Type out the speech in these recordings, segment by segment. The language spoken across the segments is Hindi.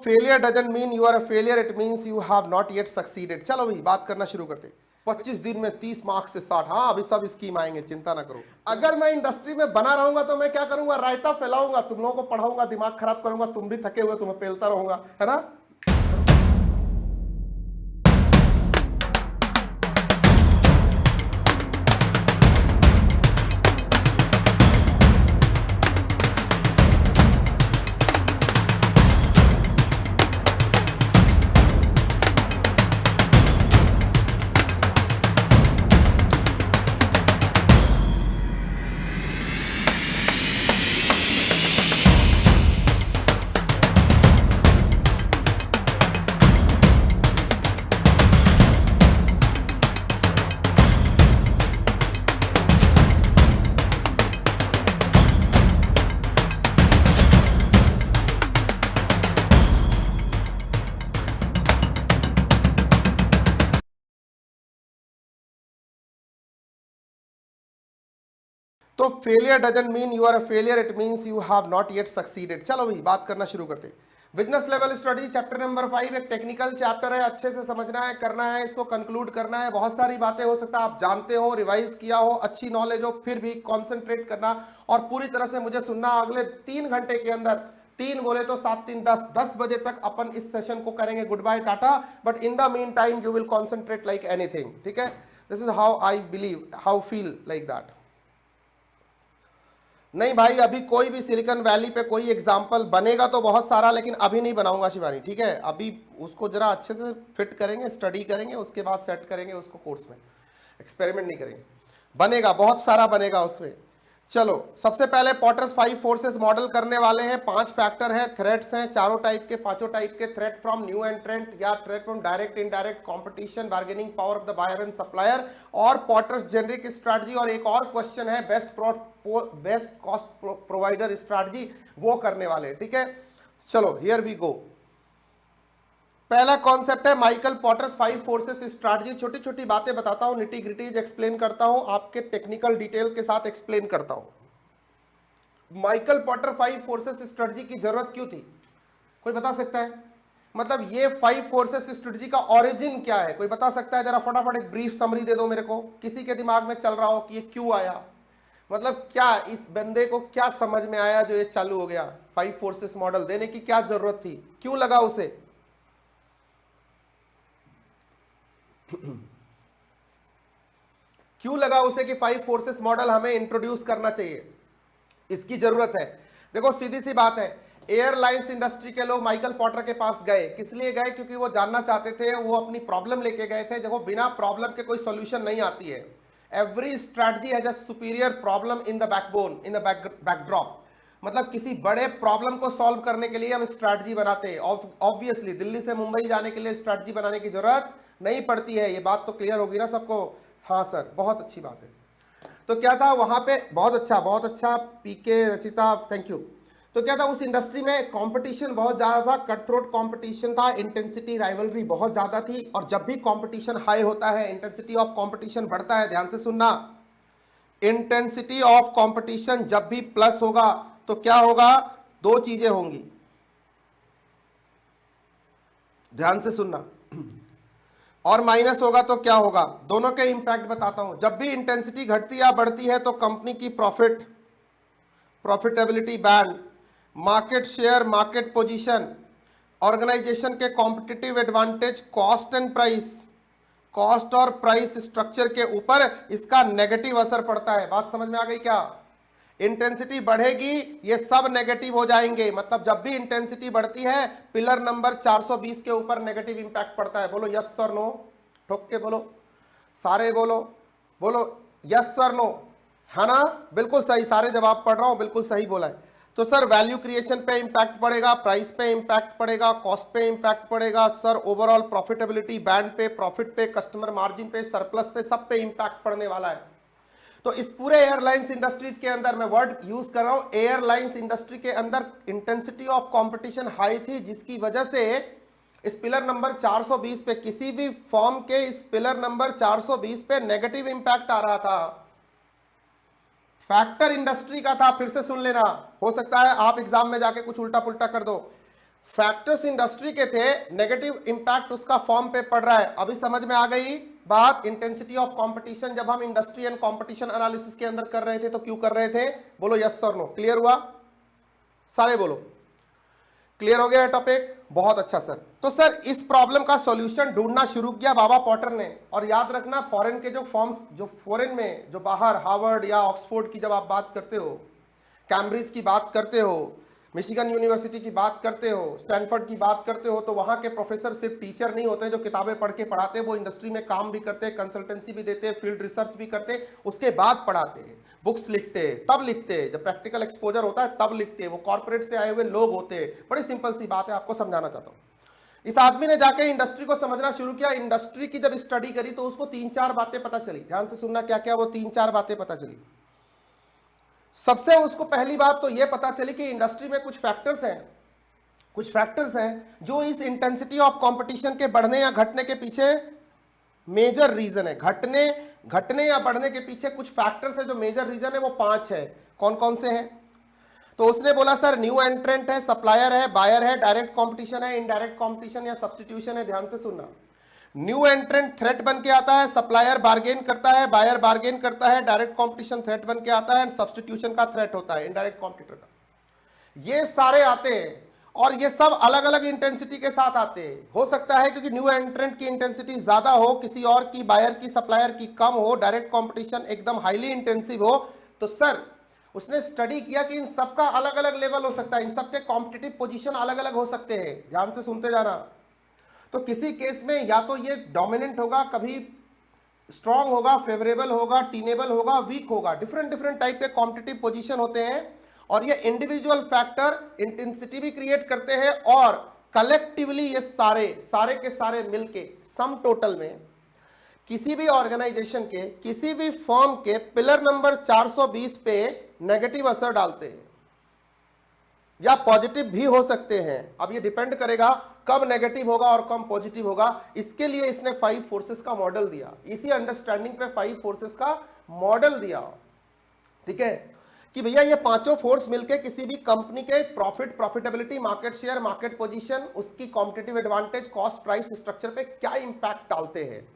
Failure doesn't mean you are a failure, it means you have not yet succeeded. चलो भाई बात करना शुरू करते। 25 दिन में 30 मार्क्स से 60। हाँ अभी सब स्कीम आएंगे, चिंता ना करो। अगर मैं इंडस्ट्री में बना रहूंगा तो मैं क्या करूंगा, रायता फैलाऊंगा, तुम लोगों को पढ़ाऊंगा, दिमाग खराब करूंगा, तुम भी थके हुए, तुम्हें पेलता रहूंगा, है ना। तो failure doesn't mean you are a failure, it means you have not yet succeeded. चलो भाई बात करना शुरू करते। Business level study chapter number 5 एक टेक्निकल चैप्टर है, अच्छे से समझना है, करना है, इसको कंक्लूड करना है। बहुत सारी बातें हो सकता है आप जानते हो, रिवाइज किया हो, अच्छी नॉलेज हो, फिर भी कॉन्सेंट्रेट करना और पूरी तरह से मुझे सुनना। अगले 3 घंटे के अंदर, 3 बोले तो 7 3 10 बजे तक अपन इस सेशन को करेंगे good bye tata. But in the meantime you will concentrate like anything, ठीक है। This is how I believe, how feel like that. नहीं भाई अभी कोई भी सिलिकॉन वैली पे कोई एग्जाम्पल बनेगा तो बहुत सारा, लेकिन अभी नहीं बनाऊंगा शिवानी, ठीक है। अभी उसको जरा अच्छे से फिट करेंगे, स्टडी करेंगे, उसके बाद सेट करेंगे उसको कोर्स में, एक्सपेरिमेंट नहीं करेंगे। बनेगा, बहुत सारा बनेगा उसमें। चलो सबसे पहले पॉटर्स 5 फोर्सेस मॉडल करने वाले हैं। 5 फैक्टर हैं, थ्रेट्स हैं, चारों टाइप के, पांचों टाइप के। थ्रेट फ्रॉम न्यू एंट्रेंट या threat from direct indirect competition, bargaining power of the buyer and supplier, और पॉटर्स जेनरिक स्ट्रैटेजी। और एक और क्वेश्चन है बेस्ट कॉस्ट प्रोवाइडर स्ट्रैटेजी, वो करने वाले, ठीक है। चलो हियर वी गो। पहला कॉन्सेप्ट है माइकल पॉटर्स 5 फोर्सेस स्ट्रैटेजी। छोटी छोटी बातें बताता हूं, निटी ग्रिटीज एक्सप्लेन करता हूं, आपके टेक्निकल डिटेल के साथ एक्सप्लेन करता हूं। माइकल पॉटर 5 फोर्सेस स्ट्रैटेजी की जरूरत क्यों थी, कोई बता सकता है? मतलब ये 5 फोर्सेस स्ट्रैटेजी का ओरिजिन क्या है, कोई बता सकता है? जरा फटाफट एक ब्रीफ समरी दे दो मेरे को, किसी के दिमाग में चल रहा हो कि ये क्यों आया, मतलब क्या इस बंदे को क्या समझ में आया जो ये चालू हो गया। 5 फोर्सेस मॉडल देने की क्या जरूरत थी, क्यों लगा उसे? क्यों लगा उसे कि 5 फोर्सेस मॉडल हमें इंट्रोड्यूस करना चाहिए, इसकी जरूरत है? देखो सीधी सी बात है, एयरलाइंस इंडस्ट्री के लोग माइकल पॉटर के पास गए, किस लिए गए? क्योंकि वो जानना चाहते थे, वो अपनी प्रॉब्लम लेके गए थे। देखो बिना प्रॉब्लम के कोई सॉल्यूशन नहीं आती है। Every strategy has a superior problem in the backbone, in the backdrop. मतलब किसी बड़े प्रॉब्लम को सॉल्व करने के लिए हम स्ट्रैटेजी बनाते हैं। ऑब्वियसली दिल्ली से मुंबई जाने के लिए स्ट्रैटेजी बनाने की जरूरत नहीं पड़ती है, ये बात तो क्लियर होगी ना सबको? हाँ सर, बहुत अच्छी बात है। तो क्या था वहां पे, बहुत अच्छा पीके रचिता, थैंक यू। तो क्या था उस इंडस्ट्री में, कंपटीशन बहुत ज्यादा था, कट थ्रोट कंपटीशन था, इंटेंसिटी राइवलरी बहुत ज्यादा थी। और जब भी कंपटीशन हाई होता है, इंटेंसिटी ऑफ कंपटीशन बढ़ता है। ध्यान से सुनना, इंटेंसिटी ऑफ कंपटीशन जब भी प्लस होगा तो क्या होगा, दो चीजें होंगी, ध्यान से सुनना। और माइनस होगा तो क्या होगा, दोनों के इंपैक्ट बताता हूं। जब भी इंटेंसिटी घटती या बढ़ती है तो कंपनी की profitability band, market share, market position, organisation के competitive advantage, cost and price, cost और प्राइस स्ट्रक्चर के ऊपर इसका नेगेटिव असर पड़ता है। बात समझ में आ गई क्या? इंटेंसिटी बढ़ेगी, ये सब नेगेटिव हो जाएंगे। मतलब जब भी इंटेंसिटी बढ़ती है, पिलर नंबर 420 के ऊपर नेगेटिव इंपैक्ट पड़ता है। बोलो यस और नो, ठोक के बोलो, सारे बोलो, बोलो यस और नो, है ना? बिल्कुल सही, सारे जवाब पढ़ रहा हूं, बिल्कुल सही बोला है। तो सर वैल्यू क्रिएशन पे इंपैक्ट पड़ेगा, प्राइस पे इंपैक्ट पड़ेगा, कॉस्ट पे इंपैक्ट पड़ेगा, सर ओवरऑल प्रॉफिटेबिलिटी बैंड पे, प्रॉफिट पे, कस्टमर मार्जिन पे, सरप्लस पे, सब पे इंपैक्ट पड़ने वाला है। तो इस पूरे एयरलाइंस इंडस्ट्रीज के अंदर, मैं वर्ड यूज कर रहा हूं, एयरलाइंस इंडस्ट्री के अंदर इंटेंसिटी ऑफ कंपटीशन हाई थी, जिसकी वजह से इस पिलर नंबर 420 पे, किसी भी फॉर्म के इस पिलर नंबर 420 पे नेगेटिव इंपैक्ट आ रहा था। फैक्टर इंडस्ट्री का था, फिर से सुन लेना, हो सकता है आप एग्जाम में जाके कुछ उल्टा पुल्टा कर दो। फैक्टर्स इंडस्ट्री के थे, नेगेटिव इंपैक्ट उसका फॉर्म पे पड़ रहा है। अभी समझ में आ गई बात? इंटेंसिटी ऑफ कंपटीशन जब हम इंडस्ट्री एंड कंपटीशन एनालिसिस के अंदर कर रहे थे तो क्यों कर रहे थे? बोलो यस और नो। क्लियर हुआ? सारे बोलो क्लियर हो गया टॉपिक? बहुत अच्छा सर। तो सर इस प्रॉब्लम का सॉल्यूशन ढूंढना शुरू किया बाबा पॉटर ने। और याद रखना फॉरेन के जो फॉर्म्स, जो फॉरेन में, जो बाहर हार्वर्ड या ऑक्सफोर्ड की जब आप बात करते हो, कैम्ब्रिज की बात करते हो, मिशिगन यूनिवर्सिटी की बात करते हो, स्टैनफोर्ड की बात करते हो, तो वहां के प्रोफेसर सिर्फ टीचर नहीं होते जो किताबें पढ़ के पढ़ाते, वो इंडस्ट्री में काम भी करते, कंसल्टेंसी भी देते, फील्ड रिसर्च भी करते, उसके बाद पढ़ाते, बुक्स लिखते, तब लिखते, जब प्रैक्टिकल एक्सपोजर होता है तब लिखते, वो कॉर्पोरेट से आए हुए लोग होते। बड़ी सिंपल सी बात है, आपको समझाना चाहता हूं। इस आदमी ने जाके इंडस्ट्री को समझना शुरू किया। इंडस्ट्री की जब स्टडी करी तो उसको 3-4 बातें पता चली। ध्यान से सुनना, क्या क्या वो 3-4 बातें पता चली। सबसे उसको पहली बात तो यह पता चली कि इंडस्ट्री में कुछ फैक्टर्स हैं जो इस इंटेंसिटी ऑफ कंपटीशन के बढ़ने या घटने के पीछे मेजर रीजन है। घटने या बढ़ने के पीछे कुछ फैक्टर्स है जो मेजर रीजन है, वो 5 है। कौन कौन से हैं? तो उसने बोला सर न्यू एंट्रेंट है, सप्लायर है, बायर है, डायरेक्ट कंपटीशन है, इनडायरेक्ट कंपटीशन या सब्स्टिट्यूशन है। ध्यान से सुनना, न्यू एंट्रेंट थ्रेट बन के आता है, सप्लायर बार्गेन करता है, बायर बार्गेन करता है, डायरेक्ट कंपटीशन थ्रेट बन के आता है, सब्स्टिट्यूशन का थ्रेट होता है, इनडायरेक्ट कॉम्पिटिटर का। ये सारे आते हैं और ये सब अलग अलग इंटेंसिटी के साथ आते हैं। हो सकता है क्योंकि न्यू एंट्रेंट की इंटेंसिटी ज्यादा हो, किसी और की, बायर की, सप्लायर की कम हो, डायरेक्ट कंपटीशन एकदम हाईली इंटेंसिव हो। तो सर उसने स्टडी किया कि इन सबका अलग अलग लेवल हो सकता है, इन सबके कॉम्पिटिटिव पोजीशन अलग अलग हो सकते हैं। ध्यान से सुनते जाना। तो किसी केस में या तो ये डोमिनेंट होगा, कभी स्ट्रांग होगा, फेवरेबल होगा, टीनेबल होगा, वीक होगा। डिफरेंट टाइप के कॉम्पिटिटिव पोजीशन होते हैं और ये इंडिविजुअल फैक्टर इंटेंसिटी भी क्रिएट करते हैं और कलेक्टिवली ये सारे के सारे मिलके सम टोटल में किसी भी ऑर्गेनाइजेशन के, किसी भी फर्म के पिलर नंबर 420 पे नेगेटिव असर डालते हैं या पॉजिटिव भी हो सकते हैं। अब ये डिपेंड करेगा कब नेगेटिव होगा और कब पॉजिटिव होगा। इसके लिए इसने 5 फोर्सेस का मॉडल दिया, इसी अंडरस्टैंडिंग पे 5 फोर्सेस का मॉडल दिया। ठीक है कि भैया ये पांचों फोर्स मिलके किसी भी कंपनी के profitability, market share, market position, उसकी competitive advantage, cost price structure पे क्या इंपैक्ट डालते हैं।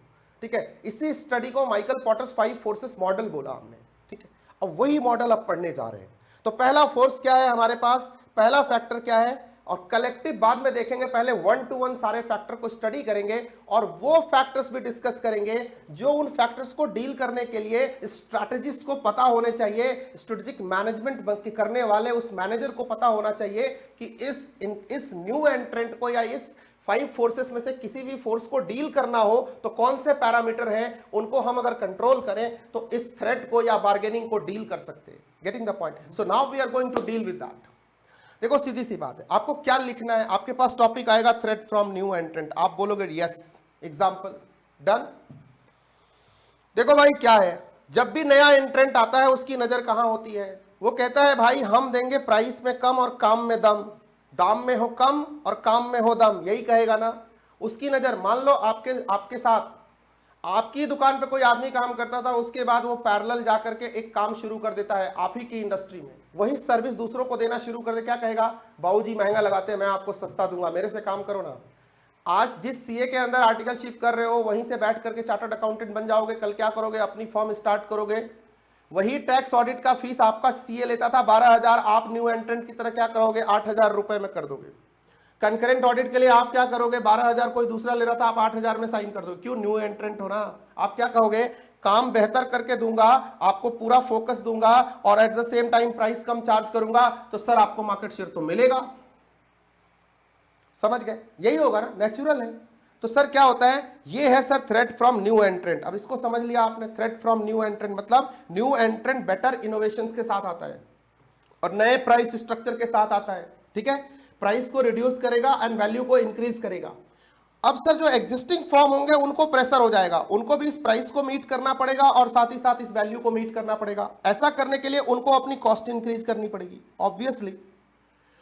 ठीक है, इसी स्टडी को माइकल पॉटर्स 5 फोर्सेस मॉडल बोला हमने। ठीक है, अब वही मॉडल अब पढ़ने जा रहे हैं। तो पहला फोर्स क्या है हमारे पास, पहला फैक्टर क्या है, और कलेक्टिव बाद में देखेंगे, पहले 1 to 1 सारे फैक्टर को स्टडी करेंगे और वो फैक्टर्स भी डिस्कस करेंगे जो उन फैक्टर्स को डील करने के लिए स्ट्रैटेजिस्ट को पता होने चाहिए, स्ट्रेटेजिक मैनेजमेंट करने वाले उस मैनेजर को पता होना चाहिए कि इस न्यू एंट्रेंट को या इस 5 फोर्सेस में से किसी भी फोर्स को डील करना हो तो कौन से पैरामीटर हैं, उनको हम अगर कंट्रोल करें तो इस थ्रेट को या बार्गेनिंग को डील कर सकते हैं। Getting the point? So now we are going to deal with that. देखो सीधी सी बात है, आपको क्या लिखना है, आपके पास टॉपिक आएगा थ्रेट फ्रॉम न्यू एंट्रेंट, आप बोलोगे यस, एग्जांपल, डन। देखो भाई क्या है, जब भी नया एंट्रेंट आता है उसकी नजर कहां होती है, वो कहता है भाई हम देंगे प्राइस में कम और काम में दम, दाम में हो कम और काम में हो दम, यही कहेगा ना। उसकी नजर, मान लो आपके साथ आपकी दुकान पे कोई आदमी काम करता था, उसके बाद वो पैरेलल जाकर के एक काम शुरू कर देता है आप ही की इंडस्ट्री में, वही सर्विस दूसरों को देना शुरू कर दे, क्या कहेगा, बाबूजी महंगा लगाते हैं, मैं आपको सस्ता दूंगा, मेरे से काम करो ना। आज जिस सीए के अंदर आर्टिकलशिप कर रहे हो वहीं से बैठ करके चार्टर्ड अकाउंटेंट बन जाओगे, कल क्या करोगे, अपनी फर्म स्टार्ट करोगे। वही टैक्स ऑडिट का फीस आपका सीए लेता था 12,000, आप न्यू एंट्रेंट की तरह क्या करोगे, 8,000 रुपए में कर दोगे। कंकरेंट ऑडिट के लिए आप क्या करोगे, 12,000 कोई दूसरा ले रहा था, आप 8,000 में साइन कर दो। क्यों, न्यू एंट्रेंट हो ना। आप क्या कहोगे, काम बेहतर करके दूंगा, आपको पूरा फोकस दूंगा और at the same time price come charge करूंगा, तो सर आपको मार्केट शेयर तो मिलेगा। समझ गए, यही होगा ना, नेचुरल है। तो सर क्या होता है, ये है सर थ्रेट फ्रॉम न्यू एंट्रेंट। अब इसको समझ लिया आपने, थ्रेट फ्रॉम न्यू एंट्रेंट मतलब न्यू एंट्रेंट बेटर इनोवेशंस के साथ आता है और नए प्राइस स्ट्रक्चर के साथ आता है। ठीक है, प्राइस को रिड्यूस करेगा एंड वैल्यू को इंक्रीज करेगा। अब सर जो एग्जिस्टिंग फॉर्म होंगे उनको प्रेशर हो जाएगा, उनको भी इस प्राइस को मीट करना पड़ेगा और साथ ही साथ इस वैल्यू को मीट करना पड़ेगा। ऐसा करने के लिए उनको अपनी कॉस्ट इंक्रीज करनी पड़ेगी, ऑब्वियसली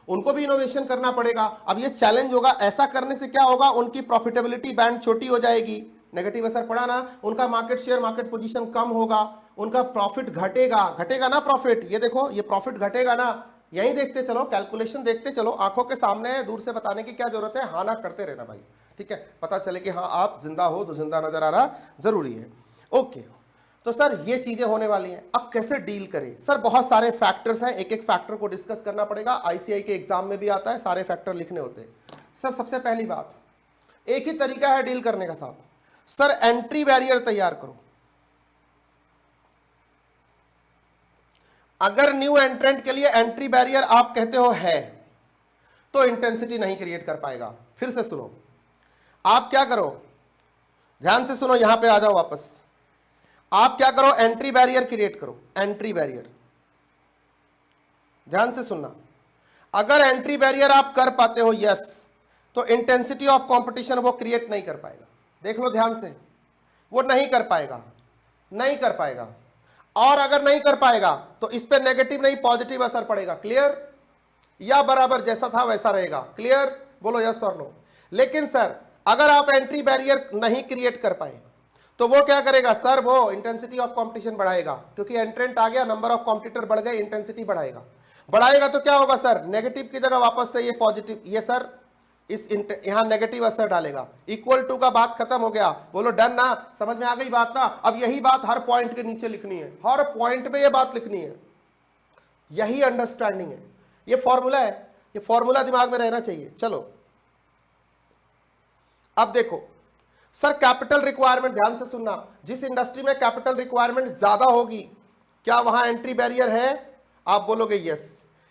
उनको भी इनोवेशन करना पड़ेगा। अब ये चैलेंज होगा, ऐसा करने से क्या होगा, उनकी प्रॉफिटेबिलिटी बैंड छोटी हो जाएगी, नेगेटिव असर पड़ा ना, उनका मार्केट शेयर, मार्केट पोजीशन कम होगा, उनका प्रॉफिट घटेगा ना, प्रॉफिट, ये देखो ये प्रॉफिट घटेगा ना, यही देखते चलो, कैलकुलेशन देखते चलो, आंखों के सामने है, दूर से बताने की क्या जरूरत है, हाँ ना करते रहना भाई, ठीक है, पता चले कि हाँ आप जिंदा हो तो जिंदा नजर आना जरूरी है। ओके, तो सर ये चीजें होने वाली हैं, अब कैसे डील करें? सर बहुत सारे फैक्टर्स हैं, एक एक फैक्टर को डिस्कस करना पड़ेगा, आईसीआई के एग्जाम में भी आता है, सारे फैक्टर लिखने होते हैं। सर सबसे पहली बात, एक ही तरीका है डील करने का साहब, सर एंट्री बैरियर तैयार करो। अगर न्यू एंट्रेंट के लिए एंट्री बैरियर आप कहते हो है, तो इंटेंसिटी नहीं क्रिएट कर पाएगा। फिर से सुनो, आप क्या करो, ध्यान से सुनो, यहां पे आ जाओ वापस, आप क्या करो, एंट्री बैरियर क्रिएट करो, एंट्री बैरियर, ध्यान से सुनना। अगर एंट्री बैरियर आप कर पाते हो यस, तो इंटेंसिटी ऑफ कंपटीशन वो क्रिएट नहीं कर पाएगा। देख लो ध्यान से, वो नहीं कर पाएगा, नहीं कर पाएगा। और अगर नहीं कर पाएगा तो इस पे नेगेटिव नहीं पॉजिटिव असर पड़ेगा। क्लियर? या बराबर जैसा था वैसा रहेगा। क्लियर? बोलो यस और नो। लेकिन सर अगर आप एंट्री बैरियर नहीं क्रिएट कर पाए तो वो क्या करेगा सर, वो इंटेंसिटी ऑफ कंपटीशन बढ़ाएगा, क्योंकि एंट्रेंट आ गया, नंबर ऑफ कॉम्पिटिटर बढ़ गए, इंटेंसिटी बढ़ाएगा। बढ़ाएगा तो क्या होगा सर, नेगेटिव की जगह वापस से ये पॉजिटिव, ये सर इस यहां नेगेटिव असर डालेगा। इक्वल टू का बात खत्म हो गया। बोलो डन ना, समझ में आ गई बात ना? अब यही बात हर पॉइंट के नीचे लिखनी है, हर पॉइंट पे ये बात लिखनी है, यही अंडरस्टैंडिंग है, ये फॉर्मूला है, ये फॉर्मूला दिमाग में रहना चाहिए। चलो अब देखो सर, कैपिटल रिक्वायरमेंट, ध्यान से सुनना, जिस इंडस्ट्री में कैपिटल रिक्वायरमेंट ज्यादा होगी, क्या वहां एंट्री बैरियर है? आप बोलोगे यस।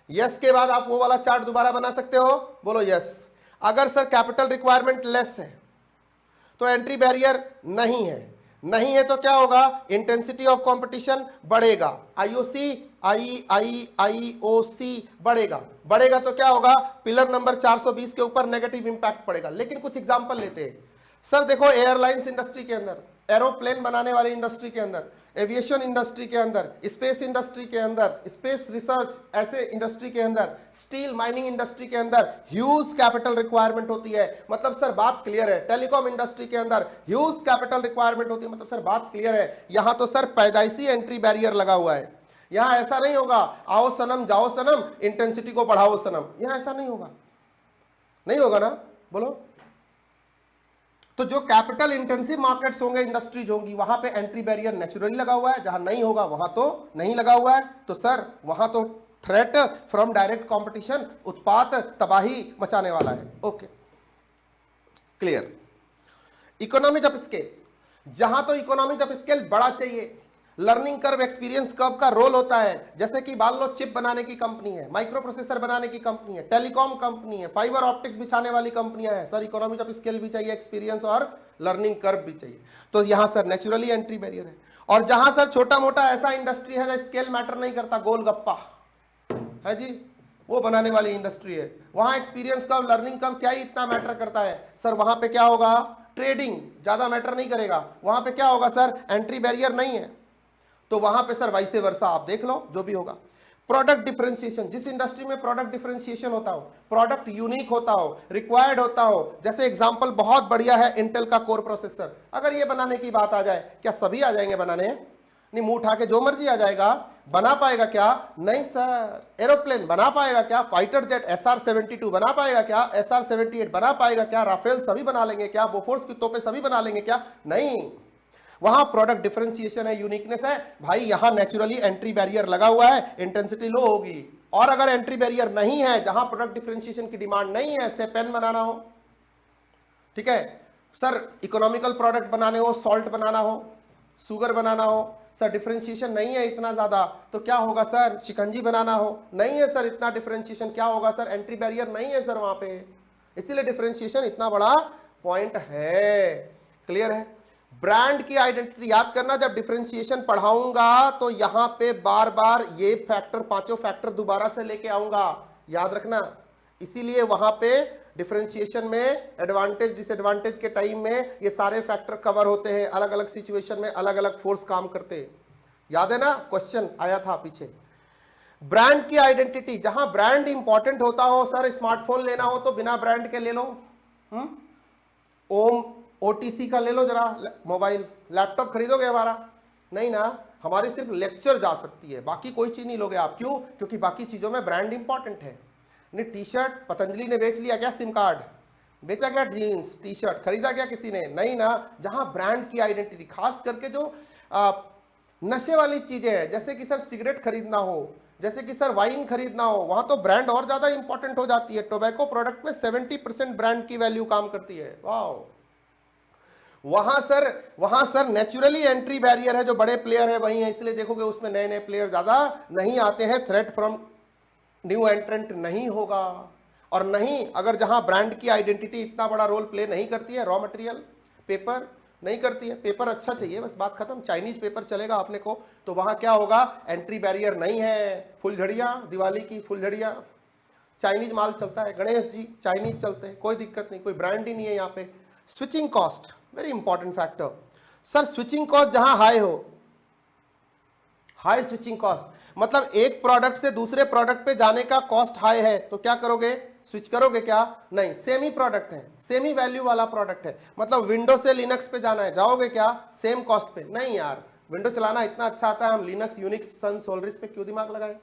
यस के बाद आप वो वाला चार्ट दोबारा बना सकते हो, बोलो यस। अगर सर कैपिटल रिक्वायरमेंट लेस है तो एंट्री बैरियर नहीं है, नहीं है तो क्या होगा, इंटेंसिटी ऑफ कंपटीशन बढ़ेगा, आईओसी आईओसी बढ़ेगा, बढ़ेगा तो क्या होगा, पिलर नंबर 420 के ऊपर नेगेटिव इंपैक्ट पड़ेगा। लेकिन कुछ एग्जांपल लेते हैं सर, देखो एयरलाइंस इंडस्ट्री के अंदर, एरोप्लेन बनाने वाली इंडस्ट्री के अंदर, एविएशन इंडस्ट्री के अंदर, स्पेस इंडस्ट्री के अंदर, स्पेस रिसर्च ऐसे इंडस्ट्री के अंदर, स्टील माइनिंग इंडस्ट्री के अंदर ह्यूज कैपिटल रिक्वायरमेंट होती है। मतलब सर बात क्लियर है। टेलीकॉम इंडस्ट्री के अंदर ह्यूज कैपिटल रिक्वायरमेंट होती है। मतलब सर बात क्लियर है। यहां तो सर पैदाइशी एंट्री बैरियर लगा हुआ है। यहां ऐसा नहीं होगा आओ सनम जाओ सनम इंटेंसिटी को बढ़ाओ सनम, यहां ऐसा नहीं होगा, नहीं होगा ना, बोलो। तो जो कैपिटल इंटेंसिव मार्केट्स होंगे, इंडस्ट्रीज होंगी, वहां पे एंट्री बैरियर नेचुरली लगा हुआ है, जहां नहीं होगा वहां तो नहीं लगा हुआ है। तो सर वहां तो थ्रेट फ्रॉम डायरेक्ट कंपटीशन, उत्पात तबाही मचाने वाला है। Okay clear. Economies of scale, जहां तो इकोनॉमीज ऑफ स्केल बड़ा चाहिए, लर्निंग कर्व एक्सपीरियंस कर्व का रोल होता है। जैसे कि मान लो चिप बनाने की कंपनी है, माइक्रो प्रोसेसर बनाने की कंपनी है, टेलीकॉम कंपनी है, फाइबर ऑप्टिक्स बिछाने वाली कंपनियां हैं, सर इकोनॉमीज ऑफ स्केल भी चाहिए, एक्सपीरियंस और लर्निंग कर्व भी चाहिए। तो यहां सर नेचुरली एंट्री बैरियर है। और जहां सर छोटा मोटा ऐसा इंडस्ट्री है जो स्केल मैटर नहीं करता, गोलगप्पा है जी, वो बनाने वाली इंडस्ट्री है, वहां एक्सपीरियंस कर्व लर्निंग कर्व क्या ही इतना मैटर करता है सर। वहां पे क्या होगा, ट्रेडिंग ज्यादा मैटर नहीं करेगा, वहां पे क्या होगा सर, एंट्री बैरियर नहीं है। तो वहां पे सर वाइसे वर्सा आप देख लो जो भी होगा। प्रोडक्ट डिफरेंशिएशन, जिस इंडस्ट्री में प्रोडक्ट डिफरेंशिएशन होता हो, प्रोडक्ट यूनिक होता हो, रिक्वायर्ड होता हो, जैसे एग्जांपल बहुत बढ़िया है इंटेल का कोर प्रोसेसर, अगर ये बनाने की बात आ जाए, क्या सभी आ जाएंगे बनाने? नहीं, मुंह उठा के जो मर्जी आ जाएगा। बना पाएगा क्या? नहीं सर। एरोप्लेन बना पाएगा क्या? फाइटर जेट SR-72 बना पाएगा क्या? SR-78 बना पाएगा क्या? राफेल सभी बना लेंगे क्या? बोफोर्स की तोपें सभी बना लेंगे क्या? नहीं, वहां प्रोडक्ट डिफरेंशिएशन है, यूनिकनेस है भाई। यहां नेचुरली एंट्री बैरियर लगा हुआ है, इंटेंसिटी लो होगी। और अगर एंट्री बैरियर नहीं है, जहां प्रोडक्ट डिफरेंशिएशन की डिमांड नहीं है, से पेन बनाना हो, ठीक है सर, इकोनॉमिकल प्रोडक्ट बनाने हो, सॉल्ट बनाना हो, सुगर बनाना हो, सर डिफरेंशिएशन नहीं है इतना ज्यादा, तो क्या होगा सर, शिकंजी बनाना हो, नहीं है सर इतना डिफरेंशिएशन, क्या होगा सर, एंट्री बैरियर नहीं है सर वहां पे, इसीलिए डिफरेंशिएशन इतना बड़ा पॉइंट है। क्लियर है? ब्रांड की आइडेंटिटी याद करना, जब डिफरेंशिएशन पढ़ाऊंगा तो यहां पे बार बार ये फैक्टर, पांचों फैक्टर दोबारा से लेके आऊंगा, याद रखना। इसीलिए वहां पे डिफरेंशिएशन में एडवांटेज डिसएडवांटेज के टाइम में ये सारे फैक्टर कवर होते हैं, अलग अलग सिचुएशन में अलग अलग फोर्स काम करते हैं। याद है ना, क्वेश्चन आया था पीछे। ब्रांड की आइडेंटिटी, जहां ब्रांड इंपॉर्टेंट होता हो, सर स्मार्टफोन लेना हो तो बिना ब्रांड के ले लो, ओम OTC का ले लो जरा मोबाइल, लैपटॉप खरीदोगे हमारा? नहीं ना, हमारी सिर्फ लेक्चर जा सकती है, बाकी कोई चीज नहीं लोगे आप। क्यों? क्योंकि बाकी चीजों में ब्रांड इंपॉर्टेंट है। नहीं, टी शर्ट पतंजलि ने बेच लिया क्या? सिम कार्ड बेचा क्या? जीन्स टी शर्ट खरीदा क्या किसी ने? नहीं ना। जहां ब्रांड की आइडेंटिटी, खास करके जो नशे वाली चीजें हैं, जैसे कि सर सिगरेट खरीदना हो, जैसे कि सर वाइन खरीदना हो, वहां तो ब्रांड और ज्यादा इंपॉर्टेंट हो जाती है। टोबैको प्रोडक्ट में 70% ब्रांड की वैल्यू काम करती है। वाह, वहां सर नेचुरली एंट्री बैरियर है, जो बड़े प्लेयर है वही है, इसलिए देखोगे उसमें नए नए प्लेयर ज्यादा नहीं आते हैं। थ्रेट फ्रॉम न्यू एंट्रेंट नहीं होगा। और नहीं, अगर जहां ब्रांड की आइडेंटिटी इतना बड़ा रोल प्ले नहीं करती है, रॉ मटेरियल पेपर नहीं करती है, पेपर अच्छा चाहिए बस, बात खत्म। चाइनीज पेपर चलेगा अपने को, तो वहां क्या होगा? एंट्री बैरियर नहीं है। फुलझड़ियां, दिवाली की फुलझड़ियां, चाइनीज माल चलता है। गणेश जी चाइनीज चलते हैं, कोई दिक्कत नहीं, कोई ब्रांड ही नहीं है यहाँ पे। Switching cost very important factor. Sir switching cost जहां हाई हो, हाई स्विचिंग कॉस्ट मतलब एक प्रोडक्ट से दूसरे प्रोडक्ट पे जाने का कॉस्ट हाई है, तो क्या करोगे? स्विच करोगे क्या? नहीं। सेम ही प्रोडक्ट है, सेम ही वैल्यू वाला प्रोडक्ट है, मतलब विंडो से लिनक्स पे जाना है, जाओगे क्या? सेम कॉस्ट पे? नहीं यार, विंडो चलाना इतना अच्छा आता है, हम लिनक्स यूनिक्स सन सोलरिस पे क्यों दिमाग लगाए?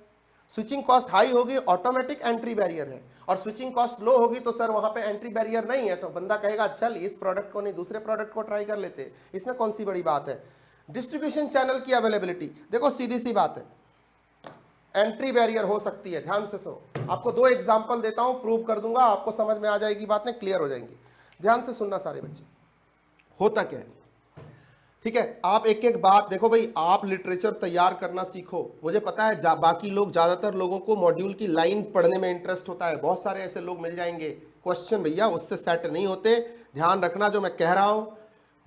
स्विचिंग कॉस्ट हाई होगी, ऑटोमेटिक एंट्री बैरियर है। और स्विचिंग कॉस्ट लो होगी तो सर वहां पे एंट्री बैरियर नहीं है, तो बंदा कहेगा चल इस प्रोडक्ट को नहीं दूसरे प्रोडक्ट को ट्राई कर लेते, इसमें कौन सी बड़ी बात है। डिस्ट्रीब्यूशन चैनल की अवेलेबिलिटी, देखो सीधी सी बात है, एंट्री बैरियर हो सकती है। ध्यान से सुनो, आपको 2 एग्जांपल देता हूं, प्रूव कर दूंगा, आपको समझ में आ जाएगी, बातें क्लियर हो जाएंगी। ध्यान से सुनना सारे बच्चे, होता क्या है, ठीक है? आप एक एक बात देखो भाई, आप लिटरेचर तैयार करना सीखो। मुझे पता है बाकी लोग, ज्यादातर लोगों को मॉड्यूल की लाइन पढ़ने में इंटरेस्ट होता है, बहुत सारे ऐसे लोग मिल जाएंगे, क्वेश्चन भैया उससे सेट नहीं होते। ध्यान रखना, जो मैं कह रहा हूं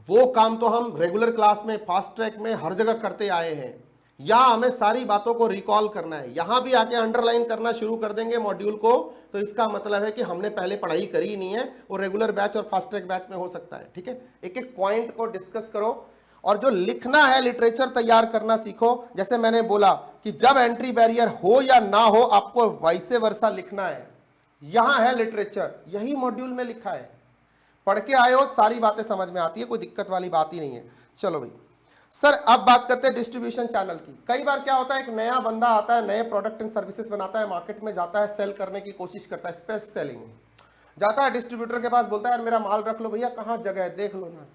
वो काम तो हम रेगुलर क्लास में, फास्ट ट्रैक में हर जगह करते आए हैं, या हमें सारी बातों को रिकॉल करना है। यहां भी आके अंडरलाइन करना शुरू कर देंगे मॉड्यूल को, तो इसका मतलब है कि हमने पहले पढ़ाई करी ही नहीं है। वो रेगुलर बैच और फास्ट ट्रैक बैच में हो सकता है, ठीक है? एक एक पॉइंट को डिस्कस करो, और जो लिखना है, लिटरेचर तैयार करना सीखो। जैसे मैंने बोला कि जब एंट्री बैरियर हो या ना हो, आपको वैसे वर्षा लिखना है। यहां है लिटरेचर, यही मॉड्यूल में लिखा है, पढ़ के आए हो, सारी बातें समझ में आती है, कोई दिक्कत वाली बात ही नहीं है। चलो भाई सर, अब बात करते हैं डिस्ट्रीब्यूशन चैनल की। कई बार क्या होता है, एक नया बंदा आता है, नए प्रोडक्ट एंड सर्विसेज बनाता है, मार्केट में जाता है, सेल करने की कोशिश करता है, स्पेस सेलिंग, जाता है डिस्ट्रीब्यूटर के पास, बोलता है यार मेरा माल रख लो भैया, कहाँ जगह है देख लो ना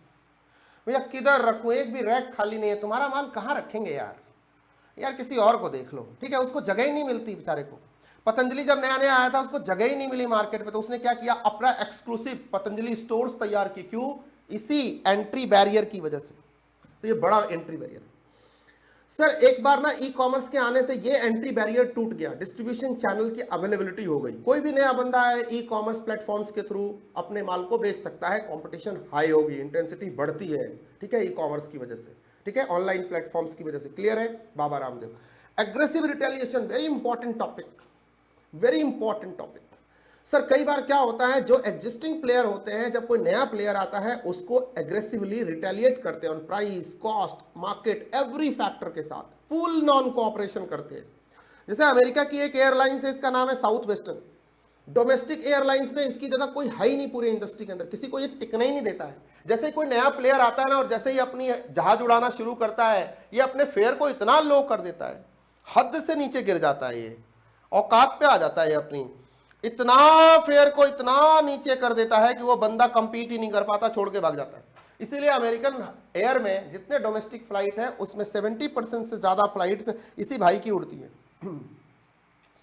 भैया, किधर रखूं, एक भी रैक खाली नहीं है, तुम्हारा माल कहाँ रखेंगे यार, यार किसी और को देख लो, ठीक है? उसको जगह ही नहीं मिलती बेचारे को। पतंजलि जब नया नया आया था, उसको जगह ही नहीं मिली मार्केट में, तो उसने क्या किया, अपना एक्सक्लूसिव पतंजलि स्टोर्स तैयार की। क्यों? इसी एंट्री बैरियर की वजह से। तो ये बड़ा एंट्री बैरियर। सर एक बार ना ई कॉमर्स के आने से ये एंट्री बैरियर टूट गया, डिस्ट्रीब्यूशन चैनल की अवेलेबिलिटी हो गई। कोई भी नया बंदा है ई कॉमर्स प्लेटफॉर्म्स के थ्रू अपने माल को बेच सकता है, कंपटीशन हाई होगी, इंटेंसिटी बढ़ती है, ठीक है? ई कॉमर्स की वजह से, ठीक है? ऑनलाइन प्लेटफॉर्म्स की वजह से। क्लियर है? Baba Ramdev. Aggressive retaliation, very important topic, very important topic. Sir कई बार क्या होता है, जो एग्जिस्टिंग प्लेयर होते हैं, जब कोई नया प्लेयर आता है, उसको एग्रेसिवली रिटेलिएट करते हैं on price, cost, market, every factor के साथ, फुल नॉन कोऑपरेशन करते हैं। जैसे अमेरिका की एक एयरलाइंस है, इसका नाम है साउथ वेस्टर्न। डोमेस्टिक एयरलाइंस में इसकी जगह कोई है ही नहीं पूरी इंडस्ट्री के अंदर, किसी को ये टिकना ही नहीं देता है। जैसे ही कोई नया प्लेयर आता है ना, और जैसे ही अपनी जहाज उड़ाना शुरू करता है, ये अपने फेयर को इतना लो कर देता है, हद से नीचे गिर जाता है, ये औकात पे आ जाता है, अपनी इतना फेयर को इतना नीचे कर देता है कि वो बंदा कंपीट ही नहीं कर पाता, छोड़ के भाग जाता है। इसीलिए अमेरिकन एयर में जितने डोमेस्टिक फ्लाइट है, उसमें 70% से ज्यादा फ्लाइट्स इसी भाई की उड़ती है,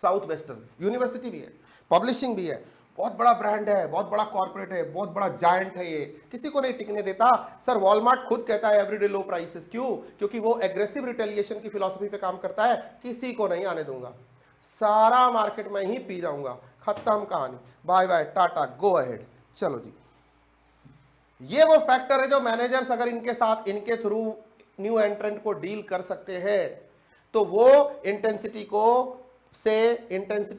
साउथ वेस्टर्न। यूनिवर्सिटी भी है, पब्लिशिंग भी है, बहुत बड़ा ब्रांड है, बहुत बड़ा कॉर्पोरेट है, बहुत बड़ा जायंट है, ये किसी को नहीं टिकने देता। सर वॉलमार्ट खुद कहता है एवरीडे लो प्राइसेस, क्यों? क्योंकि वो एग्रेसिव रिटेलिएशन की फिलॉसफी पे काम करता है, किसी को नहीं आने दूंगा, सारा मार्केट में ही पी जाऊंगा, खत्म कहानी, bye bye tata, go ahead. चलो जी, ये वो फैक्टर है जो मैनेजर्स अगर इनके साथ, इनके थ्रू न्यू एंट्रेंट को डील कर सकते हैं, तो वो इंटेंसिटी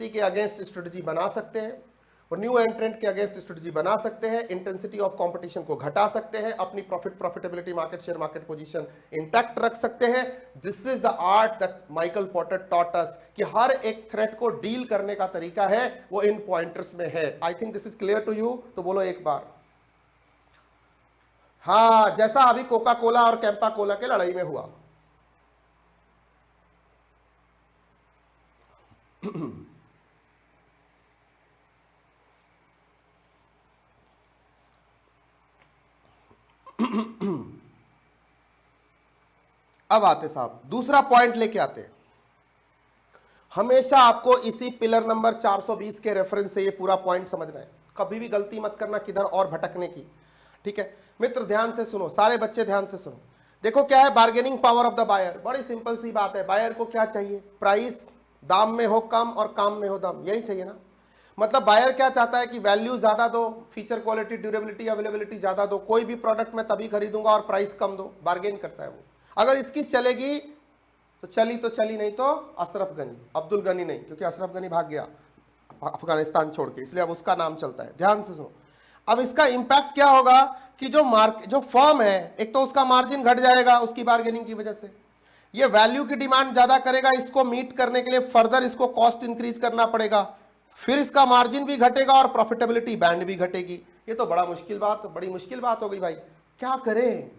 के अगेंस्ट स्ट्रेटजी बना सकते हैं, और न्यू एंट्रेंट के अगेंस्ट स्ट्रेटजी बना सकते हैं, इंटेंसिटी ऑफ कंपटीशन को घटा सकते हैं, अपनी profitability, market share, market position intact रख सकते हैं। This is the art that Michael porter taught us, कि हर एक थ्रेट को डील करने का तरीका है, वो इन पॉइंटर्स में है। I think this is clear to you, तो बोलो एक बार हाँ। जैसा अभी कोका कोला और कैंपा कोला के लड़ाई में हुआ, अब आते साहब दूसरा पॉइंट लेके आते हैं। हमेशा आपको इसी पिलर नंबर 420 के रेफरेंस से ये पूरा पॉइंट समझना है, कभी भी गलती मत करना किधर और भटकने की, ठीक है मित्र? ध्यान से सुनो, सारे बच्चे ध्यान से सुनो। देखो क्या है bargaining power of the buyer, बड़ी सिंपल सी बात है। बायर को क्या चाहिए? प्राइस, दाम में हो कम और काम में हो दम, यही चाहिए ना। मतलब बायर क्या चाहता है कि वैल्यू ज्यादा दो, फीचर क्वालिटी ड्यूरेबिलिटी अवेलेबिलिटी ज्यादा दो, कोई भी प्रोडक्ट मैं तभी खरीदूंगा और प्राइस कम दो, बार्गेन करता है वो। अगर इसकी चलेगी तो चली, नहीं तो अशरफ गनी, अब्दुल गनी नहीं, क्योंकि अशरफ गनी भाग गया अफगानिस्तान छोड़ के, इसलिए अब उसका नाम चलता है। ध्यान से सुनो, अब इसका इंपैक्ट क्या होगा कि जो फर्म है, एक तो उसका मार्जिन घट जाएगा उसकी बार्गेनिंग की वजह से, ये वैल्यू की डिमांड ज्यादा करेगा, इसको मीट करने के लिए फर्दर इसको कॉस्ट इंक्रीज करना पड़ेगा, फिर इसका मार्जिन भी घटेगा और प्रॉफिटेबिलिटी बैंड भी घटेगी। ये तो बड़ी मुश्किल बात हो गई भाई, क्या करें?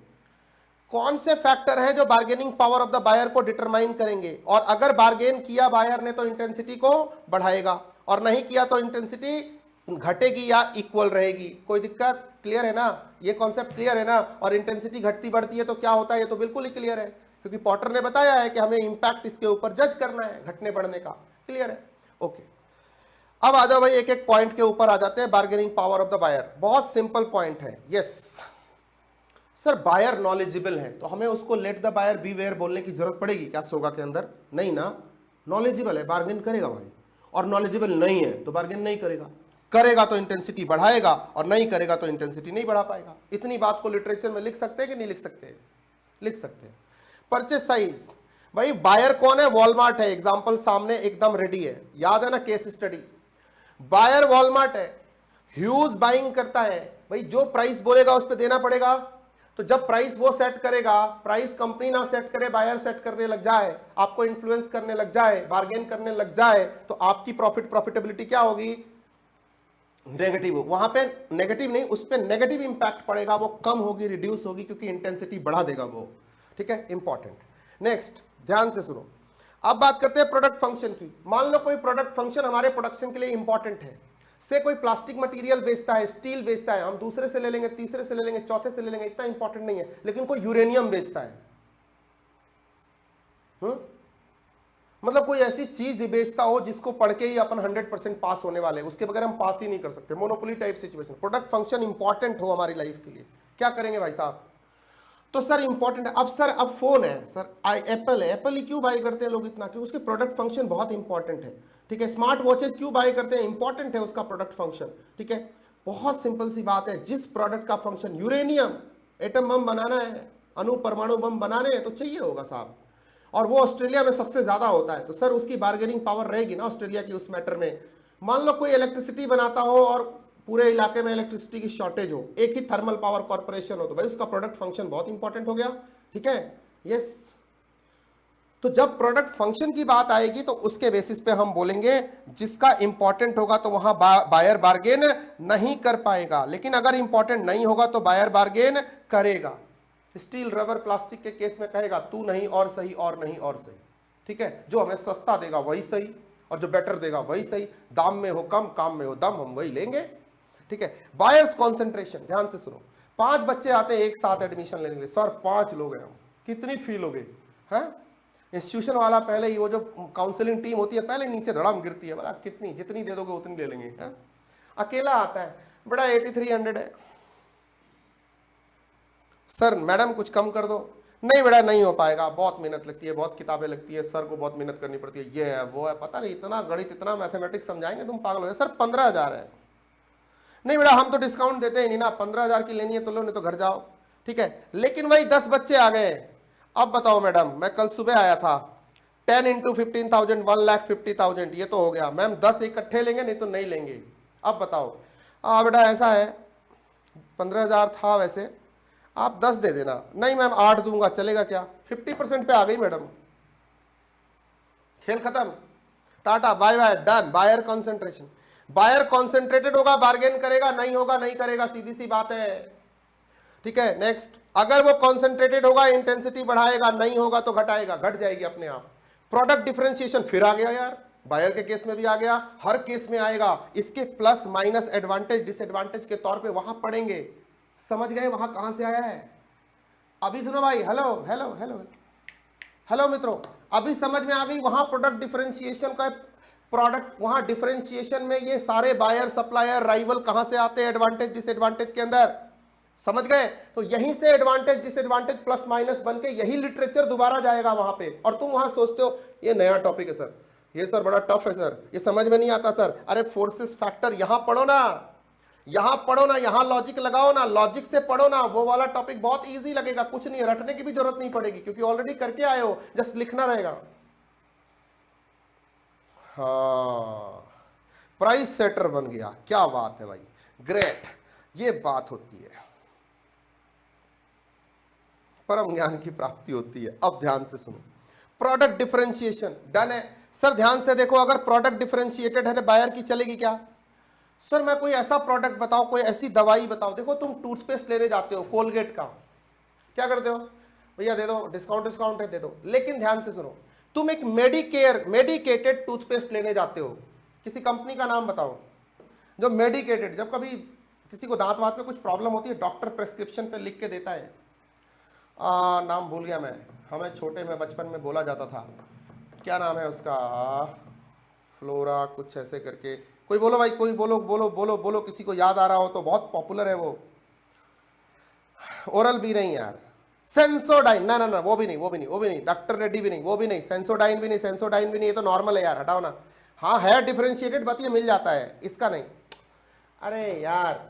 कौन से फैक्टर हैं जो bargaining power of the buyer को डिटरमाइन करेंगे? और अगर बार्गेन किया बायर ने तो इंटेंसिटी को बढ़ाएगा, और नहीं किया तो इंटेंसिटी घटेगी या इक्वल रहेगी। कोई दिक्कत? क्लियर है ना? ये कॉन्सेप्ट क्लियर है ना? और इंटेंसिटी घटती बढ़ती है तो क्या होता है, ये तो बिल्कुल ही क्लियर है, क्योंकि पॉटर ने बताया है कि हमें इंपैक्ट इसके ऊपर जज करना है घटने बढ़ने का। क्लियर है? ओके, अब आ जाओ भाई, एक एक पॉइंट के ऊपर आ जाते हैं। Bargaining power of the buyer बहुत सिंपल पॉइंट है। यस सर, बायर नॉलेजेबल है तो हमें उसको let the buyer be aware बोलने की जरूरत पड़ेगी क्या सोगा के अंदर? नहीं ना, नॉलेजेबल है बार्गेन करेगा भाई, और नॉलेजेबल नहीं है तो बार्गेन नहीं करेगा। करेगा तो इंटेंसिटी बढ़ाएगा और नहीं करेगा तो इंटेंसिटी नहीं बढ़ा पाएगा। इतनी बात को लिटरेचर में लिख सकते हैं कि नहीं लिख सकते? लिख सकते हैं। परचेस साइज, भाई बायर कौन है? वॉलमार्ट है, एग्जाम्पल सामने एकदम रेडी है, याद है ना केस स्टडी। बायर वॉलमार्ट है, ह्यूज बाइंग करता है, भाई जो प्राइस बोलेगा उस पर देना पड़ेगा। तो जब प्राइस वो सेट करेगा, प्राइस कंपनी ना सेट करे, बायर सेट करने लग जाए, आपको इन्फ्लुएंस करने लग जाए, बार्गेन करने लग जाए, तो आपकी प्रॉफिटेबिलिटी क्या होगी? नेगेटिव। वहां पे नेगेटिव नहीं, उस पर नेगेटिव इंपैक्ट पड़ेगा, वो कम होगी, रिड्यूस होगी, क्योंकि इंटेंसिटी बढ़ा देगा वो। ठीक है, इंपॉर्टेंट। नेक्स्ट ध्यान से सुनो, अब बात करते हैं प्रोडक्ट फंक्शन की। मान लो कोई प्रोडक्ट फंक्शन हमारे प्रोडक्शन के लिए इंपॉर्टेंट है, से कोई प्लास्टिक मटेरियल बेचता है, स्टील बेचता है, हम दूसरे से ले लेंगे, तीसरे से ले लेंगे, चौथे से ले लेंगे, इतना इंपॉर्टेंट नहीं है, लेकिन कोई यूरेनियम बेचता है, मतलब कोई ऐसी चीज बेचता हो जिसको पढ़ के ही अपन 100% पास होने वाले हैं, उसके बगैर हम पास ही नहीं कर सकते, monopoly type situation. Product function important हो हमारी लाइफ के लिए, क्या करेंगे भाई साहब? तो सर इंपॉर्टेंट है। अब सर, अब फोन है सर, एप्पल है, एप्पल ही क्यों बाय करते हैं लोग इतना? क्योंकि उसके प्रोडक्ट फंक्शन बहुत इंपॉर्टेंट है। ठीक है, स्मार्ट वॉचेस क्यों बाय करते हैं? इंपॉर्टेंट है उसका प्रोडक्ट फंक्शन। ठीक है, बहुत सिंपल सी बात है, जिस प्रोडक्ट का फंक्शन, यूरेनियम एटम बम बनाना है, अणु परमाणु बम बनाने हैं तो चाहिए होगा साहब, और वो ऑस्ट्रेलिया में सबसे ज्यादा होता है, तो सर उसकी बार्गेनिंग पावर रहेगी ना ऑस्ट्रेलिया की उस मैटर में। मान लो कोई इलेक्ट्रिसिटी बनाता हो और पूरे इलाके में इलेक्ट्रिसिटी की शॉर्टेज हो, एक ही थर्मल पावर कॉर्पोरेशन हो, तो भाई उसका प्रोडक्ट फंक्शन बहुत इंपॉर्टेंट हो गया। ठीक है, यस। तो जब प्रोडक्ट फंक्शन की बात आएगी तो उसके बेसिस पे हम बोलेंगे, जिसका इंपॉर्टेंट होगा तो वहां बायर बार्गेन नहीं कर पाएगा, लेकिन अगर इंपॉर्टेंट नहीं होगा तो बायर बार्गेन करेगा। स्टील, रबर, प्लास्टिक के केस में कहेगा तू नहीं और सही, और नहीं और सही। ठीक है, जो हमें सस्ता देगा वही सही, और जो बेटर देगा वही सही, दाम में हो कम, काम में हो दम, हम वही लेंगे। ठीक है, बायर्स कॉन्सेंट्रेशन, ध्यान से सुनो, 5 बच्चे आते हैं एक साथ एडमिशन लेने के लिए, सर 5 लोग हैं हम, कितनी फी लोगे? हैं? इंस्टीट्यूशन वाला पहले ही, वो जो काउंसलिंग टीम होती है पहले नीचे धड़ाम गिरती है, बोला कितनी, जितनी दे दोगे उतनी ले लेंगे। है? अकेला आता है, बड़ा 8300 है, सर मैडम कुछ कम कर दो। नहीं बेटा नहीं हो पाएगा, बहुत मेहनत लगती है, बहुत किताबें लगती है, सर को बहुत मेहनत करनी पड़ती है, ये है वो है, पता नहीं इतना गणित इतना मैथमेटिक्स समझाएंगे तुम पागल हो जाए। सर 15,000 है। नहीं बेटा हम तो डिस्काउंट देते ही नहीं ना, 15,000 की लेनी है तो लो, नहीं तो घर जाओ। ठीक है, लेकिन वही 10 बच्चे आ गए। अब बताओ मैडम, मैं कल सुबह आया था, 10 × 15,000 1,50,000, ये तो हो गया। मैम 10 इकट्ठे लेंगे नहीं तो नहीं लेंगे। अब बताओ, बेटा ऐसा है 15,000 था वैसे, आप 10 दे देना। नहीं मैम 8 दूंगा, चलेगा क्या? 50% पे आ गई मैडम, खेल खत्म, tata bye bye, done. Buyer concentration, buyer concentrated होगा बार्गेन करेगा, नहीं होगा नहीं करेगा, सीधी सी बात है। ठीक है, नेक्स्ट, अगर वो कॉन्सेंट्रेटेड होगा इंटेंसिटी बढ़ाएगा, नहीं होगा तो घटाएगा, घट जाएगी अपने आप। प्रोडक्ट डिफरेंशिएशन फिर आ गया यार, बायर के केस में भी आ गया, हर केस में आएगा। इसके प्लस माइनस एडवांटेज डिसएडवांटेज के तौर पे वहां पढ़ेंगे। समझ गए वहां कहां से आया है? अभी सुनो भाई, हेलो हेलो हेलो हेलो मित्रों, अभी समझ में आ गई वहां प्रोडक्ट डिफरेंशिएशन का प्रोडक्ट, वहां डिफरेंशिएशन में ये सारे बायर सप्लायर राइवल कहां से आते हैं एडवांटेज डिसएडवांटेज के अंदर। समझ गए? तो यहीं से एडवांटेज डिसएडवांटेज प्लस माइनस बन के यही लिटरेचर दोबारा जाएगा वहां पे। और तुम वहां सोचते हो ये नया टॉपिक है सर, ये सर बड़ा टफ है सर, ये समझ में नहीं आता सर। अरे फोर्सेस फैक्टर यहां पढ़ो ना, यहां पढ़ो ना, यहां लॉजिक लगाओ ना, लॉजिक से पढ़ो ना, वो वाला टॉपिक बहुत इजी लगेगा। कुछ नहीं, रटने की भी जरूरत नहीं पड़ेगी क्योंकि ऑलरेडी करके आए हो, जस्ट लिखना रहेगा। हाँ, प्राइस सेटर बन गया, क्या बात है भाई, ग्रेट, ये बात होती है, परम ज्ञान की प्राप्ति होती है। अब ध्यान से सुनो, प्रोडक्ट डिफरेंशिएशन डन है सर। ध्यान से देखो, अगर प्रोडक्ट डिफरेंशिएटेड है तो बायर की चलेगी क्या? सर मैं कोई ऐसा प्रोडक्ट बताओ, कोई ऐसी दवाई बताओ। देखो तुम टूथपेस्ट लेने जाते हो कोलगेट का, क्या करते हो? भैया दे दो, डिस्काउंट डिस्काउंट है दे दो। लेकिन ध्यान से सुनो, तुम एक मेडिकेटेड टूथपेस्ट लेने जाते हो, किसी कंपनी का नाम बताओ जो मेडिकेटेड, जब कभी किसी को दांत वात में कुछ प्रॉब्लम होती है डॉक्टर प्रेस्क्रिप्शन पे लिख के देता है, नाम भूल गया मैं, हमें छोटे में बचपन में बोला जाता था, क्या नाम है उसका, फ्लोरा कुछ ऐसे करके, कोई बोलो भाई, कोई बोलो बोलो बोलो बोलो, किसी को याद आ रहा हो तो, बहुत पॉपुलर है वो। ओरल भी नहीं यार, सेंसोडाइन, ना ना ना, वो भी नहीं, वो भी नहीं, वो भी नहीं, डॉक्टर रेड्डी भी नहीं, वो भी नहीं, सेंसोडाइन भी नहीं, सेंसोडाइन भी नहीं, ये तो नॉर्मल है यार, हटाओ ना। हाँ है डिफरेंशिएटेड, बात ये मिल जाता है, इसका नहीं। अरे यार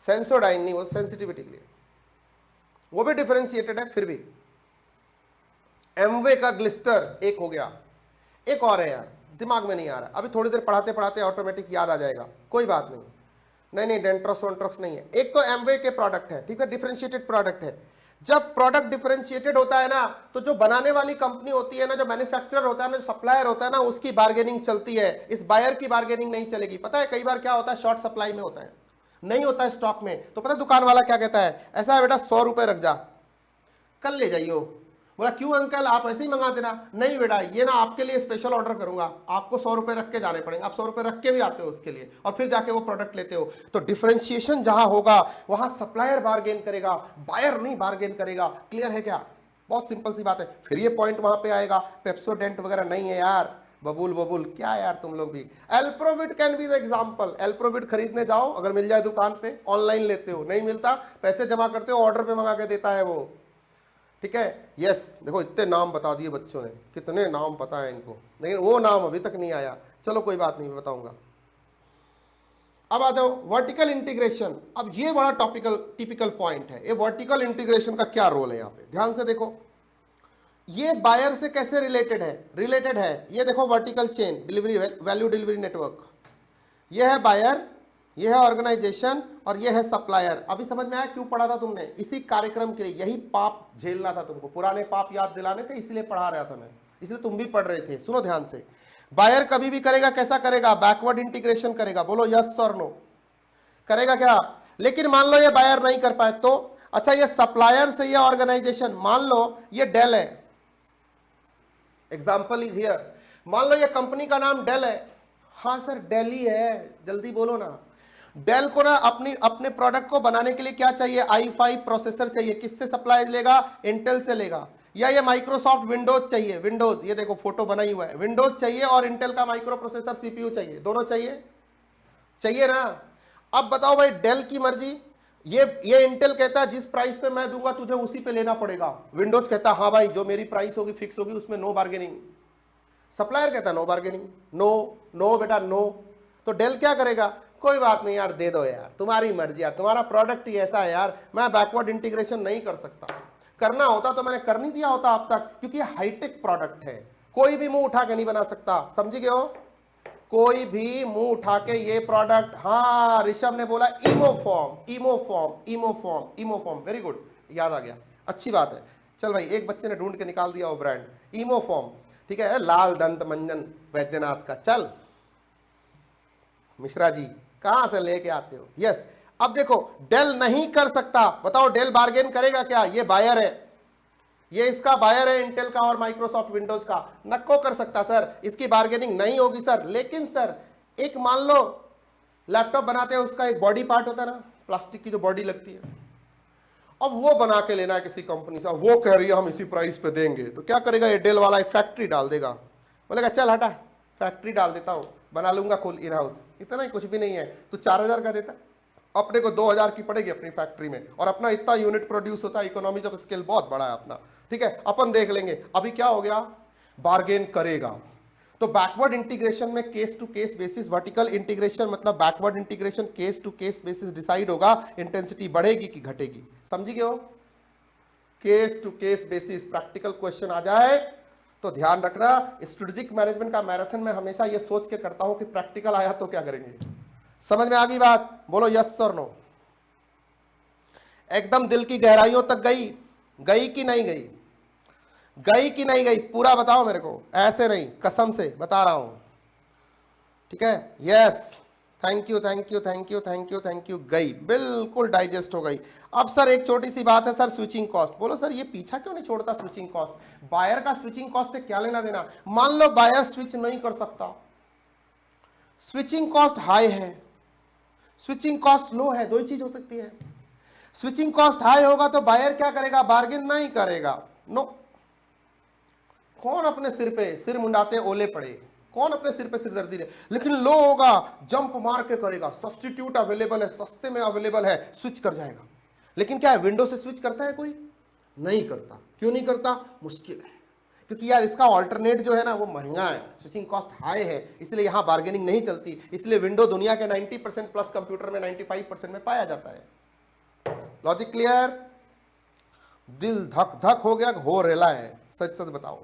सेंसोडाइन नहीं, वो सेंसिटिविटी के लिए, वो भी डिफरेंशिएटेड है फिर भी। एमवे का ग्लिस्टर एक हो गया, एक और है यार, दिमाग में नहीं आ रहा, अभी थोड़ी देर पढ़ाते पढ़ाते ऑटोमेटिक याद आ जाएगा, कोई बात नहीं। नहीं नहीं, डेंट्रोस वेंट्रोस नहीं है। एक तो एमवे के प्रोडक्ट है, ठीक है, डिफरेंशिएटेड प्रोडक्ट है। जब प्रोडक्ट डिफरेंशिएटेड होता है ना, तो जो बनाने वाली कंपनी होती है ना, जो मैन्युफैक्चरर होता है ना, जो सप्लायर होता है ना, उसकी बार्गेनिंग चलती है, इस बायर की बार्गेनिंग नहीं चलेगी। पता है कई बार क्या होता है, शॉर्ट सप्लाई में होता है, नहीं होता है स्टॉक में, तो पता है दुकान वाला क्या कहता है, ऐसा है बेटा 100 रुपए रख जा, कल ले जाइयो। बोला क्यों अंकल, आप ऐसे ही मंगा देना। नहीं बेटा, ये ना आपके लिए स्पेशल ऑर्डर करूंगा, आपको 100 रुपए रख के जाने पड़ेंगे। आप 100 रुपए रख के भी आते हो उसके लिए, और फिर जाके वो प्रोडक्ट लेते हो। तो डिफरेंशिएशन जहां होगा वहां सप्लायर बार्गेन करेगा, बायर नहीं बार्गेन करेगा। क्लियर है क्या? बहुत सिंपल सी बात है। फिर ये पॉइंट वहां पे आएगा, पेप्सोडेंट वगैरह नहीं है यार, बबूल बबूल क्या यार तुम लोग भी। एल्प्रोविट कैन बी द एग्जांपल। एल्प्रोविट खरीदने जाओ, अगर मिल जाए दुकान पे, ऑनलाइन लेते हो, नहीं मिलता पैसे जमा करते हो, ऑर्डर पे मंगा के देता है वो, ठीक है। यस, देखो इतने नाम बता दिए बच्चों ने, कितने नाम पता है इनको, लेकिन वो नाम अभी तक नहीं आया। चलो कोई बात नहीं, बताऊंगा। अब आ जाओ वर्टिकल इंटीग्रेशन। अब ये बड़ा टिपिकल पॉइंट है, ये वर्टिकल इंटीग्रेशन का क्या रोल है यहाँ पे, ध्यान से देखो। ये बायर से कैसे रिलेटेड है, ये देखो vertical chain delivery, value delivery network, ये है बायर, ये है ऑर्गेनाइजेशन, और ये है सप्लायर। अभी समझ में आया क्यों पढ़ा था तुमने? इसी कार्यक्रम के लिए, यही पाप झेलना था तुमको, पुराने पाप याद दिलाने थे, इसलिए पढ़ा रहा था मैं, इसलिए तुम भी पढ़ रहे थे। सुनो ध्यान से, बायर कभी भी करेगा, कैसा करेगा, बैकवर्ड इंटीग्रेशन करेगा। बोलो यस और नो, करेगा क्या? लेकिन मान लो ये बायर नहीं कर पाए तो, अच्छा ये सप्लायर से ये ऑर्गेनाइजेशन, मान लो ये डेल है, एग्जाम्पल इज हियर, मान लो ये कंपनी का नाम डेल है। हाँ सर डेल ही है, जल्दी बोलो ना। डेल को ना अपने प्रोडक्ट को बनाने के लिए क्या चाहिए, i5 प्रोसेसर चाहिए। किससे सप्लाई लेगा? इंटेल से लेगा। या ये माइक्रोसॉफ्ट विंडोज चाहिए, विंडोज, ये देखो फोटो बना ही हुआ है, विंडोज चाहिए, और इंटेल का माइक्रो प्रोसेसर सीपीयू चाहिए, दोनों चाहिए ना। अब बताओ भाई, डेल की मर्जी, ये इंटेल कहता है जिस प्राइस पे मैं दूंगा तुझे उसी पे लेना पड़ेगा। विंडोज कहता है हाँ भाई जो मेरी प्राइस होगी फिक्स होगी, उसमें नो बार्गेनिंग। सप्लायर कहता है नो बार्गेनिंग, नो बेटा नो। तो डेल क्या करेगा, कोई बात नहीं यार, दे दो यार, तुम्हारी मर्जी यार, तुम्हारा प्रोडक्ट ही ऐसा है यार, मैं बैकवर्ड इंटीग्रेशन नहीं कर सकता। करना होता तो मैंने कर नहीं दिया होता अब तक, क्योंकि हाईटेक प्रोडक्ट है, कोई भी मुंह उठा के नहीं बना सकता। समझ गए हो? कोई भी मुंह उठा के ये प्रोडक्ट, हाँ ऋषभ ने बोला इमोफॉर्म, वेरी गुड, याद आ गया, अच्छी बात है। चल भाई, एक बच्चे ने ढूंढ के निकाल दिया वो ब्रांड, इमोफॉर्म, ठीक है, लाल दंत मंजन वैद्यनाथ का। चल मिश्रा जी कहां से लेके आते हो? यस। अब देखो डेल नहीं कर सकता, बताओ डेल बार्गेन करेगा क्या? ये बायर है, ये इसका बायर है इंटेल का और माइक्रोसॉफ्ट विंडोज का, नको कर सकता सर, इसकी बार्गेनिंग नहीं होगी सर। लेकिन सर एक मान लो लैपटॉप बनाते हैं, उसका एक बॉडी पार्ट होता है ना, प्लास्टिक की जो बॉडी लगती है, अब वो बना के लेना है किसी कंपनी से, वो कह रही है हम इसी प्राइस पे देंगे, तो क्या करेगा ये डेल वाला? एक फैक्ट्री डाल देगा, बोलेगा चल हटा फैक्ट्री डाल देता हूं, बना लूंगा खुद इन हाउस, इतना ही कुछ भी नहीं है, तो 4000 का देता, अपने को 2000 की पड़ेगी अपनी फैक्ट्री में, और अपना इतना यूनिट प्रोड्यूस होता है, इकोनॉमीज ऑफ स्केल बहुत बड़ा है अपना, ठीक है, अपन देख लेंगे। अभी क्या हो गया? बार्गेन करेगा। तो बैकवर्ड इंटीग्रेशन में case to case basis, vertical integration मतलब backward integration case to case basis decide होगा इंटेंसिटी बढ़ेगी कि घटेगी। समझी गए हो? Case to case basis practical question आ जाए तो ध्यान रखना। स्ट्रेटेजिक मैनेजमेंट का मैराथन में हमेशा ये सोच के करता हूं कि प्रैक्टिकल आया तो क्या करेंगे। समझ में आ गई बात? बोलो यस और नो। एकदम दिल की गहराइयों तक गई? गई कि नहीं गई? गई कि नहीं गई? पूरा बताओ मेरे को, ऐसे नहीं, कसम से बता रहा हूं, ठीक है? Yes, thank you thank you thank you thank you thank you. गई, बिल्कुल डाइजेस्ट हो गई। अब सर एक छोटी सी बात है सर, स्विचिंग कॉस्ट। बोलो सर ये पीछा क्यों नहीं छोड़ता स्विचिंग कॉस्ट? बायर का स्विचिंग कॉस्ट से क्या लेना देना? मान लो बायर स्विच नहीं कर सकता, स्विचिंग कॉस्ट हाई है, स्विचिंग कॉस्ट लो है, दो ही चीज हो सकती है। स्विचिंग कॉस्ट हाई होगा तो बायर क्या करेगा? बार्गेन नहीं करेगा। नो, कौन अपने सिर पे सिर मुंडाते ओले पड़े, कौन अपने सिर पे सिरदर्दी ले? लेकिन लो होगा, जंप मार के करेगा, सब्स्टिट्यूट अवेलेबल है, सस्ते में अवेलेबल है, स्विच कर जाएगा। लेकिन क्या है, विंडो से स्विच करता है कोई? नहीं करता। क्यों नहीं करता? मुश्किल है, क्योंकि यार इसका ऑल्टरनेट जो है ना वो महंगा है, स्विचिंग कॉस्ट हाई है, इसलिए यहां बार्गेनिंग नहीं चलती। इसलिए विंडो दुनिया के 90% प्लस कंप्यूटर में 95% में पाया जाता है। Logic clear? दिल धक धक हो गया, हो रेला है? सच सच बताओ,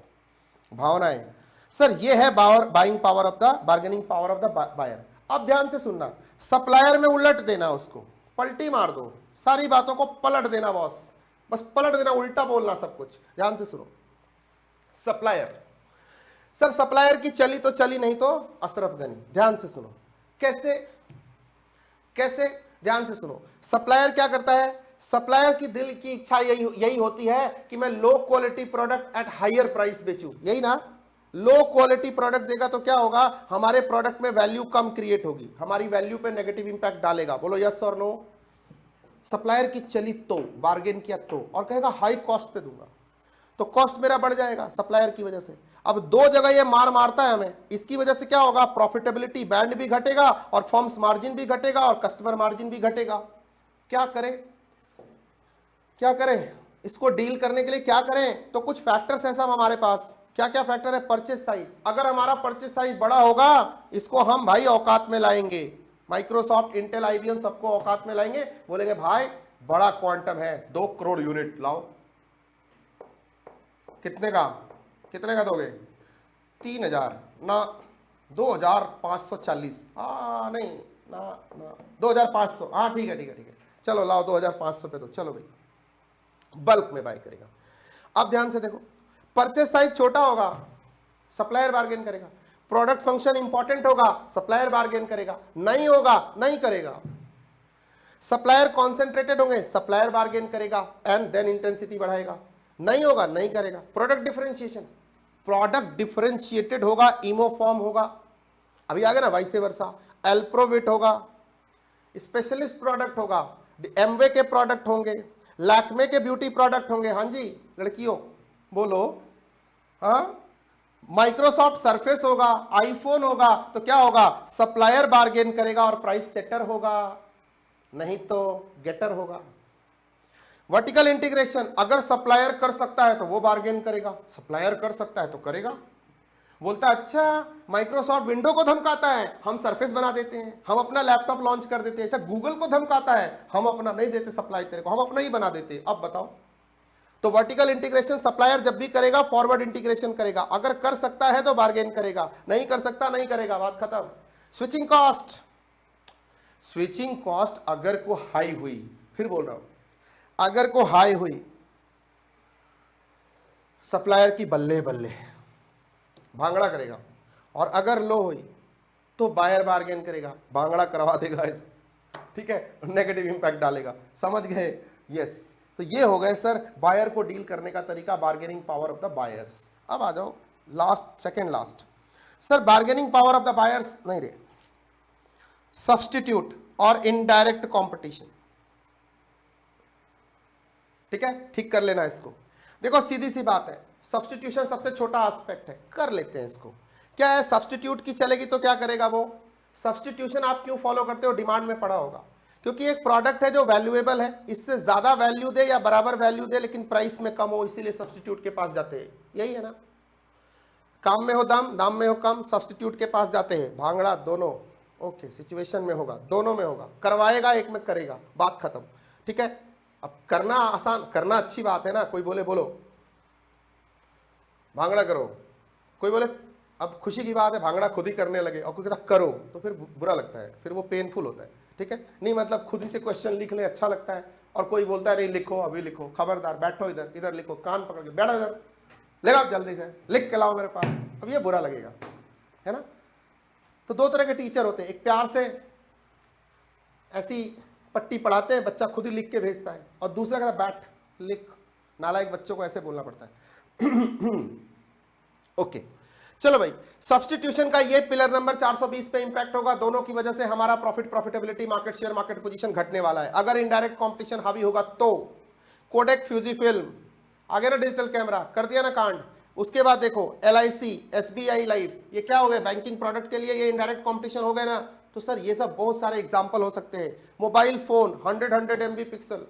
भावनाएं। सर ये है buying power of the, bargaining power of the buyer. अब ध्यान से सुनना, सप्लायर में उलट देना, उसको पलटी मार दो, सारी बातों को पलट देना बॉस, बस पलट देना, उल्टा बोलना सब कुछ। ध्यान से सुनो, सप्लायर, सर सप्लायर की चली तो चली, नहीं तो अशरफ गनी। ध्यान से सुनो, कैसे कैसे? ध्यान से सुनो, सप्लायर क्या करता है? सप्लायर की दिल की इच्छा यही होती है कि मैं low quality product at higher price बेचूं, यही ना? लो क्वालिटी प्रोडक्ट देगा तो क्या होगा? हमारे प्रोडक्ट में वैल्यू कम क्रिएट होगी, हमारी वैल्यू पे नेगेटिव इंपैक्ट डालेगा। बोलो यस और नो। सप्लायर की चली तो, बार्गेन किया तो, और कहेगा हाई कॉस्ट पे दूंगा, तो कॉस्ट मेरा बढ़ जाएगा सप्लायर की वजह से। अब दो जगह ये मारता है हमें, इसकी वजह से क्या होगा? प्रॉफिटेबिलिटी बैंड भी घटेगा और फर्म्स मार्जिन भी घटेगा और कस्टमर मार्जिन भी घटेगा। क्या करें, क्या करें? इसको डील करने के लिए क्या करें? तो कुछ फैक्टर्स हैं सब हमारे पास। क्या क्या फैक्टर है? परचेस साइज, अगर हमारा परचेस साइज बड़ा होगा, इसको हम भाई औकात में लाएंगे, माइक्रोसॉफ्ट इंटेल आईबीएम सबको औकात में लाएंगे, बोलेंगे भाई बड़ा क्वांटम है, 2 करोड़ यूनिट लाओ। कितने का? कितने का दोगे? 3000 ना, 2540, नहीं ना ना 2500, हाँ ठीक है ठीक है ठीक है, चलो लाओ 2500 पे दो, चलो भाई, बल्क में बाय करेगा। अब ध्यान से देखो, परचेस साइज छोटा होगा, सप्लायर बार्गेन करेगा, प्रोडक्ट फंक्शन इंपॉर्टेंट होगा, सप्लायर बार्गेन करेगा, नहीं होगा नहीं करेगा। सप्लायर कॉन्सेंट्रेटेड होंगे, सप्लायर बार्गेन करेगा एंड देन इंटेंसिटी बढ़ाएगा, नहीं होगा नहीं करेगा। प्रोडक्ट डिफरेंशिएशन, प्रोडक्ट डिफरेंशिएटेड होगा, इमोफॉर्म होगा, अभी आ गया ना, वाइसे वर्सा, एल्प्रोविट होगा, स्पेशलिस्ट प्रोडक्ट होगा, एमवे के प्रोडक्ट होंगे, लैक्मे के ब्यूटी प्रोडक्ट होंगे, हाँ जी लड़कियों बोलो, हाँ, माइक्रोसॉफ्ट सरफेस होगा, आईफोन होगा, तो क्या होगा? सप्लायर बार्गेन करेगा और प्राइस सेटर होगा, नहीं तो गेटर होगा। वर्टिकल इंटीग्रेशन, अगर सप्लायर कर सकता है तो वो बार्गेन करेगा, सप्लायर कर सकता है तो करेगा। बोलता है अच्छा माइक्रोसॉफ्ट विंडो को धमकाता है, हम सरफेस बना देते हैं, हम अपना लैपटॉप लॉन्च कर देते हैं। अच्छा गूगल को धमकाता है, हम अपना नहीं देते सप्लाई तेरे को, हम अपना ही बना देते हैं। अब बताओ, तो वर्टिकल इंटीग्रेशन सप्लायर जब भी करेगा फॉरवर्ड इंटीग्रेशन करेगा, अगर कर सकता है तो बार्गेन करेगा, नहीं कर सकता नहीं करेगा, बात खत्म। स्विचिंग कॉस्ट, स्विचिंग कॉस्ट अगर को हाई हुई, फिर बोल रहा हूं, अगर को हाई हुई, सप्लायर की बल्ले बल्ले भांगड़ा करेगा, और अगर लो हुई तो बायर बार्गेन करेगा, भांगड़ा करवा देगा इसको। ठीक है, नेगेटिव इंपैक्ट डालेगा, समझ गए? यस। तो ये हो गए सर बायर को डील करने का तरीका, bargaining power of the buyers. अब आ जाओ last, second last sir, bargaining power of the buyers नहीं रे, सब्स्टिट्यूट और इनडायरेक्ट कंपटीशन। ठीक है, ठीक कर लेना इसको। देखो सीधी सी बात है, सब्स्टिट्यूशन सबसे छोटा एस्पेक्ट है, कर लेते हैं इसको। क्या है, सब्स्टिट्यूट की चलेगी तो क्या करेगा वो, सब्स्टिट्यूशन आप क्यों फॉलो करते हो, डिमांड में पड़ा होगा, क्योंकि एक प्रोडक्ट है जो वैल्यूएबल है, इससे ज्यादा वैल्यू दे या बराबर वैल्यू दे लेकिन प्राइस में कम हो, इसीलिए सब्स्टिट्यूट के पास जाते हैं, यही है ना। काम में हो दाम, दाम में हो कम, सब्स्टिट्यूट के पास जाते हैं। भांगड़ा दोनों, ओके, सिचुएशन में होगा, दोनों में होगा, करवाएगा एक में करेगा, बात खत्म। ठीक है, अब करना आसान, करना अच्छी बात है ना, कोई बोले बोलो भांगड़ा करो, कोई बोले अब खुशी की बात है भांगड़ा खुद ही करने लगे, और कोई कहता करो तो फिर बुरा लगता है, फिर वो पेनफुल होता है। ठीक है, नहीं मतलब खुद ही से क्वेश्चन लिख ले अच्छा लगता है, और कोई बोलता है नहीं लिखो अभी लिखो, खबरदार बैठो इधर, इधर लिखो, कान पकड़ के बैठो इधर, लेगा जल्दी से लिख के लाओ मेरे पास, अब ये बुरा लगेगा, है ना। तो दो तरह के टीचर होते हैं, एक प्यार से ऐसी पट्टी पढ़ाते हैं, बच्चा खुद ही लिख के भेजता है, और दूसरा कहता बैठ लिख, नालायक बच्चों को ऐसे बोलना पड़ता है। ओके चलो भाई, सब्स्टिट्यूशन का ये पिलर नंबर 420 पे इंपैक्ट होगा, दोनों की वजह से हमारा profitability, market share, market position घटने वाला है। अगर इनडायरेक्ट कंपटीशन हावी होगा तो कोडेक, फ्यूजी फिल्म, आगे ना डिजिटल कैमरा, कर दिया ना कांड। उसके बाद देखो LIC, SBI लाइफ, ये क्या हो गए, बैंकिंग प्रोडक्ट के लिए ये इनडायरेक्ट कंपटीशन हो गए ना। तो सर ये सब बहुत सारे एग्जांपल हो सकते हैं। Mobile phone 100 MB pixel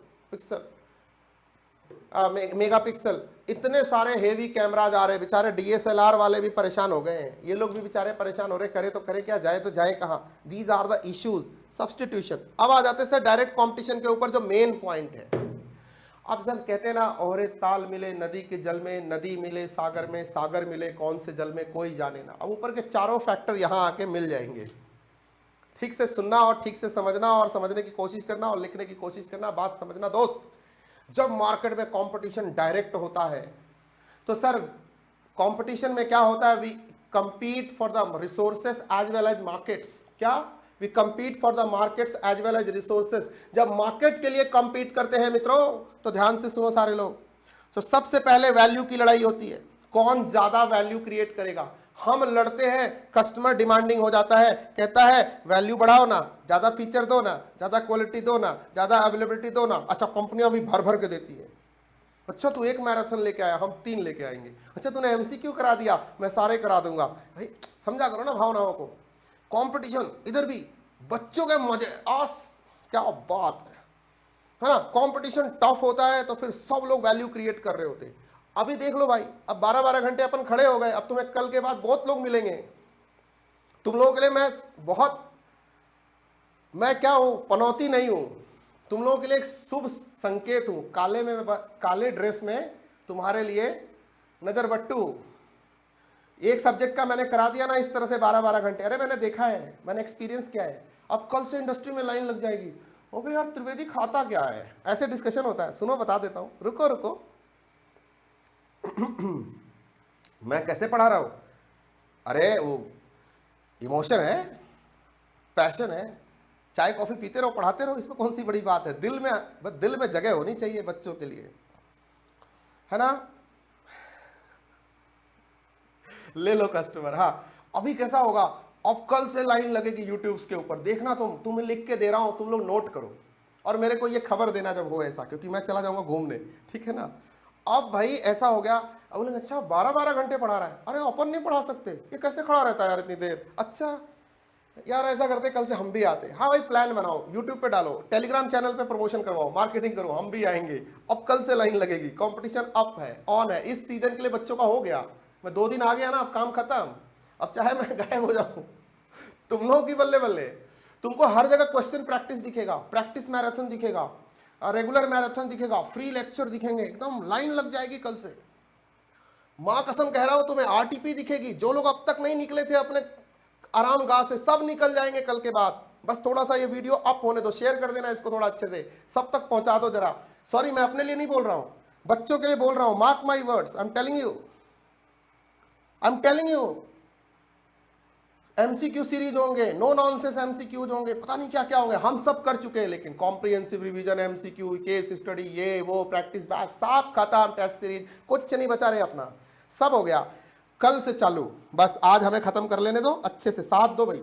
megapixel, इतने सारे हेवी कैमराज आ रहे हैं, बेचारे DSLR वाले भी परेशान हो गए हैं, ये लोग भी बेचारे परेशान हो रहे, करे तो करे क्या, जाए तो जाए कहाँ। These are the issues, substitution. अब आ जाते हैं सर डायरेक्ट कंपटीशन के ऊपर, जो मेन पॉइंट है। अब सर कहते हैं ना, ओहरे ताल मिले नदी के जल में, नदी मिले सागर में, सागर मिले कौन से जल में कोई जाने ना। अब ऊपर के चारों फैक्टर यहाँ आके मिल जाएंगे। ठीक से सुनना और ठीक से समझना, और समझने की कोशिश करना और लिखने की कोशिश करना, बात समझना दोस्त। जब मार्केट में कंपटीशन डायरेक्ट होता है तो सर कंपटीशन में क्या होता है, we compete for the resources as well as markets. क्या, we compete for the markets as well as resources. जब मार्केट के लिए कंपीट करते हैं मित्रों, तो ध्यान से सुनो सारे लोग, तो सबसे पहले वैल्यू की लड़ाई होती है, कौन ज्यादा वैल्यू क्रिएट करेगा। हम लड़ते हैं, कस्टमर डिमांडिंग हो जाता है, कहता है वैल्यू बढ़ाओ ना, ज्यादा फीचर दो ना, ज्यादा क्वालिटी दो ना, ज्यादा अवेलेबिलिटी दो ना। अच्छा, कंपनियां भी भर भर के देती है, अच्छा तू एक मैराथन लेके आया, हम 3 लेके आएंगे। अच्छा तूने MCQ करा दिया, मैं सारे करा दूंगा। भाई समझा करो ना भावनाओं को। कंपटीशन इधर भी, बच्चों के मजे आस, क्या बात है ना। कंपटीशन टफ होता है तो फिर सब लोग वैल्यू क्रिएट कर रहे होते हैं। अभी देख लो भाई, अब 12-12 घंटे अपन खड़े हो गए, अब तुम्हें कल के बाद बहुत लोग मिलेंगे। तुम लोगों के लिए मैं क्या हूं, पनौती नहीं हूं, तुम लोगों के लिए एक शुभ संकेत हूं। काले ड्रेस में तुम्हारे लिए नजर बट्टू। एक सब्जेक्ट का मैंने करा दिया ना इस तरह से 12-12 घंटे, अरे मैंने देखा है, मैंने एक्सपीरियंस किया है। अब कल से इंडस्ट्री में लाइन लग जाएगी, ओ भाई यार त्रिवेदी खाता क्या है, ऐसे डिस्कशन होता है। सुनो बता देता हूं, रुको रुको। मैं कैसे पढ़ा रहा हूं, अरे वो इमोशन है, पैशन है, चाय कॉफी पीते रहो, पढ़ाते रहो, इसमें कौन सी बड़ी बात है। दिल में जगह होनी चाहिए बच्चों के लिए, है ना। ले लो कस्टमर। हाँ, अभी कैसा होगा, अब कल से लाइन लगेगी यूट्यूब के ऊपर, देखना तुम्हें लिख के दे रहा हूं, तुम लोग नोट करो और मेरे को ये खबर देना जब हो ऐसा, क्योंकि मैं चला जाऊंगा घूमने, ठीक है ना। अब भाई ऐसा हो गया, अब बोले अच्छा 12-12 घंटे पढ़ा रहा है, अरे अपन नहीं पढ़ा सकते, ये कैसे खड़ा रहता है यार इतनी देर। अच्छा यार ऐसा करते, कल से हम भी आते। हाँ भाई प्लान बनाओ, यूट्यूब पे डालो, टेलीग्राम चैनल पे प्रमोशन करवाओ, मार्केटिंग करो, हम भी आएंगे। अब कल से लाइन लगेगी, कंपटीशन अप है, ऑन है। इस सीजन के लिए बच्चों का हो गया, मैं 2 दिन आ गया ना, अब काम खत्म। अब चाहे मैं गायब हो जाऊं, तुम लोगों की बल्ले बल्ले। तुमको हर जगह क्वेश्चन प्रैक्टिस दिखेगा, प्रैक्टिस मैराथन दिखेगा, रेगुलर मैराथन दिखेगा, फ्री लेक्चर दिखेंगे, एकदम लाइन लग जाएगी कल से। मां कसम कह रहा हूं तुम्हें, RTP दिखेगी। जो लोग अब तक नहीं निकले थे अपने आराम गाह से, सब निकल जाएंगे कल के बाद। बस थोड़ा सा ये वीडियो अप होने दो, शेयर कर देना इसको थोड़ा अच्छे से, सब तक पहुंचा दो जरा। सॉरी मैं अपने लिए नहीं बोल रहा हूं, बच्चों के लिए बोल रहा हूं। Mark my words, I am telling you, MCQ series होंगे, नो नॉनसेंस एमसीक्यूज होंगे, पता नहीं क्या क्या होंगे, हम सब कर चुके हैं। लेकिन comprehensive revision, MCQ, case study, ये वो प्रैक्टिस बैक सब खत्म, टेस्ट सीरीज कुछ नहीं बचा रहे अपना, सब हो गया। कल से चालू, बस आज हमें खत्म कर लेने दो अच्छे से, साथ दो भाई,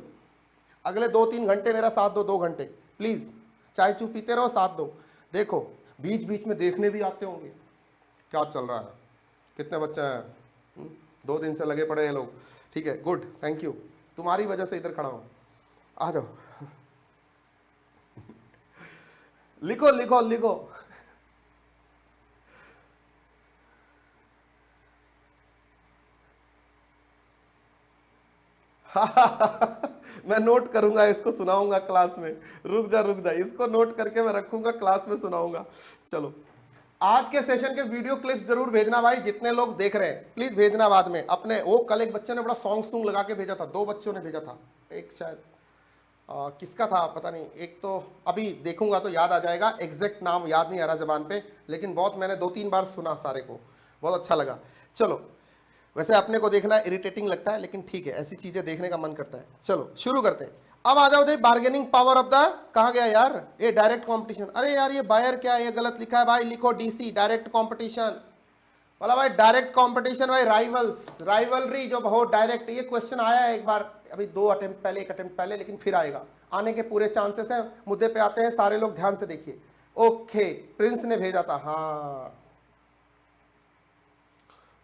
अगले 2-3 घंटे मेरा साथ दो, 2 घंटे प्लीज, चाय चू पीते रहो, साथ दो। देखो बीच बीच में देखने भी आते होंगे क्या चल रहा है, कितने बच्चे हैं, 2 दिन से लगे पड़े हैं लोग, ठीक है, गुड, थैंक यू, तुम्हारी वजह से इधर खड़ा हूं, आ जाओ। लिखो लिखो लिखो। मैं नोट करूंगा, इसको सुनाऊंगा क्लास में, रुक जा, इसको नोट करके मैं रखूंगा, क्लास में सुनाऊंगा। चलो, आज के सेशन के वीडियो क्लिप्स जरूर भेजना भाई, जितने लोग देख रहे हैं प्लीज भेजना बाद में अपने। वो कल एक बच्चे ने बड़ा सॉन्ग लगा के भेजा था, 2 बच्चों ने भेजा था, एक शायद किसका था पता नहीं, एक तो अभी देखूंगा तो याद आ जाएगा, एग्जैक्ट नाम याद नहीं आ रहा जबान पे, लेकिन बहुत मैंने 2-3 बार सुना सारे को, बहुत अच्छा लगा। चलो, वैसे अपने को देखना इरिटेटिंग लगता है, लेकिन ठीक है, ऐसी चीजें देखने का मन करता है। चलो शुरू करते हैं। अब आ जाओ दे, बार्गेनिंग पावर ऑफ द, कहा गया यार, ये डायरेक्ट कंपटीशन। अरे यार ये बायर क्या है, ये गलत लिखा है भाई, लिखो डीसी, डायरेक्ट कंपटीशन बोला भाई, डायरेक्ट कंपटीशन भाई, राइवल्स, राइवलरी जो हो डायरेक्ट। ये क्वेश्चन आया है एक बार, अभी 2 अटेम्प्ट पहले, 1 अटेम्प्ट पहले, लेकिन फिर आएगा, आने के पूरे चांसेस हैं। मुद्दे पे आते हैं, सारे लोग ध्यान से देखिए। ओके, प्रिंस ने भेजा था, हाँ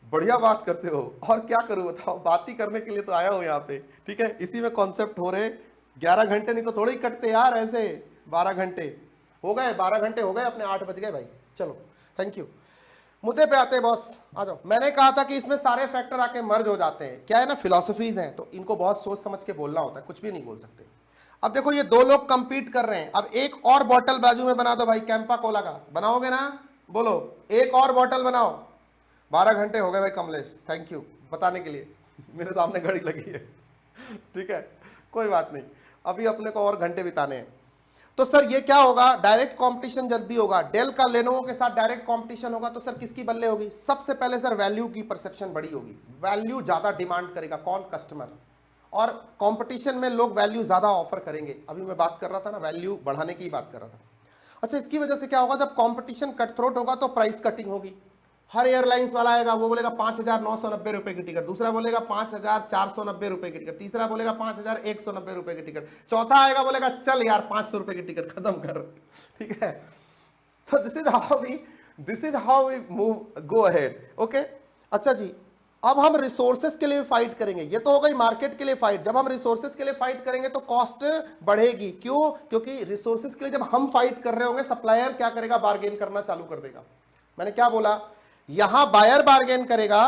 बढ़िया बात करते हो, और क्या करूं बताओ, बात ही करने के लिए तो आया हो यहाँ पे, ठीक है, इसी में कॉन्सेप्ट हो रहे। 11 घंटे नहीं तो थोड़ी कटते यार ऐसे, 12 घंटे हो गए, 12 घंटे हो गए अपने, 8 बज गए भाई। चलो थैंक यू, मुद्दे पे आते हैं बॉस, आ जाओ। मैंने कहा था कि इसमें सारे फैक्टर आके मर्ज हो जाते हैं, क्या है ना, फिलॉसफीज हैं तो इनको बहुत सोच समझ के बोलना होता है, कुछ भी नहीं बोल सकते। अब देखो ये 2 लोग कंपीट कर रहे हैं, अब एक और बॉटल बाजू में बना दो भाई, कैंपा कोला का बनाओगे ना, बोलो एक और बॉटल बनाओ। 12 घंटे हो गए भाई कमलेश, थैंक यू बताने के लिए। मेरे सामने घड़ी लगी है, ठीक है, कोई बात नहीं, अभी अपने को और घंटे बिताने हैं। तो सर ये क्या होगा, डायरेक्ट कंपटीशन जब भी होगा, डेल का लेनोवो के साथ डायरेक्ट कंपटीशन होगा, तो सर किसकी बल्ले होगी, सबसे पहले सर वैल्यू की परसेप्शन बड़ी होगी, वैल्यू ज्यादा डिमांड करेगा कौन, कस्टमर, और कंपटीशन में लोग वैल्यू ज्यादा ऑफर करेंगे। अभी मैं बात कर रहा था ना, वैल्यू बढ़ाने की बात कर रहा था। अच्छा, इसकी वजह से क्या होगा, जब कंपटीशन कट थ्रोट होगा तो प्राइस कटिंग होगी। हर एयरलाइंस वाला आएगा, वो बोलेगा 5,990 रुपए की टिकट, दूसरा बोलेगा 5,490 रुपए की टिकट, तीसरा बोलेगा 5,190 रुपए की टिकट, चौथा आएगा बोलेगा चल यार 500 रुपए की टिकट खत्म कर, ठीक है। तो this is how we move, go ahead, okay. अच्छा जी, अब हम रिसोर्सेस के लिए फाइट करेंगे, ये तो हो गई मार्केट के लिए फाइट। जब हम रिसोर्सेस के लिए फाइट करेंगे तो कॉस्ट बढ़ेगी, क्यों, क्योंकि रिसोर्सेस के लिए जब हम फाइट कर रहे होंगे, सप्लायर क्या करेगा, बार्गेन करना चालू कर देगा। मैंने क्या बोला, यहां बायर बार्गेन करेगा,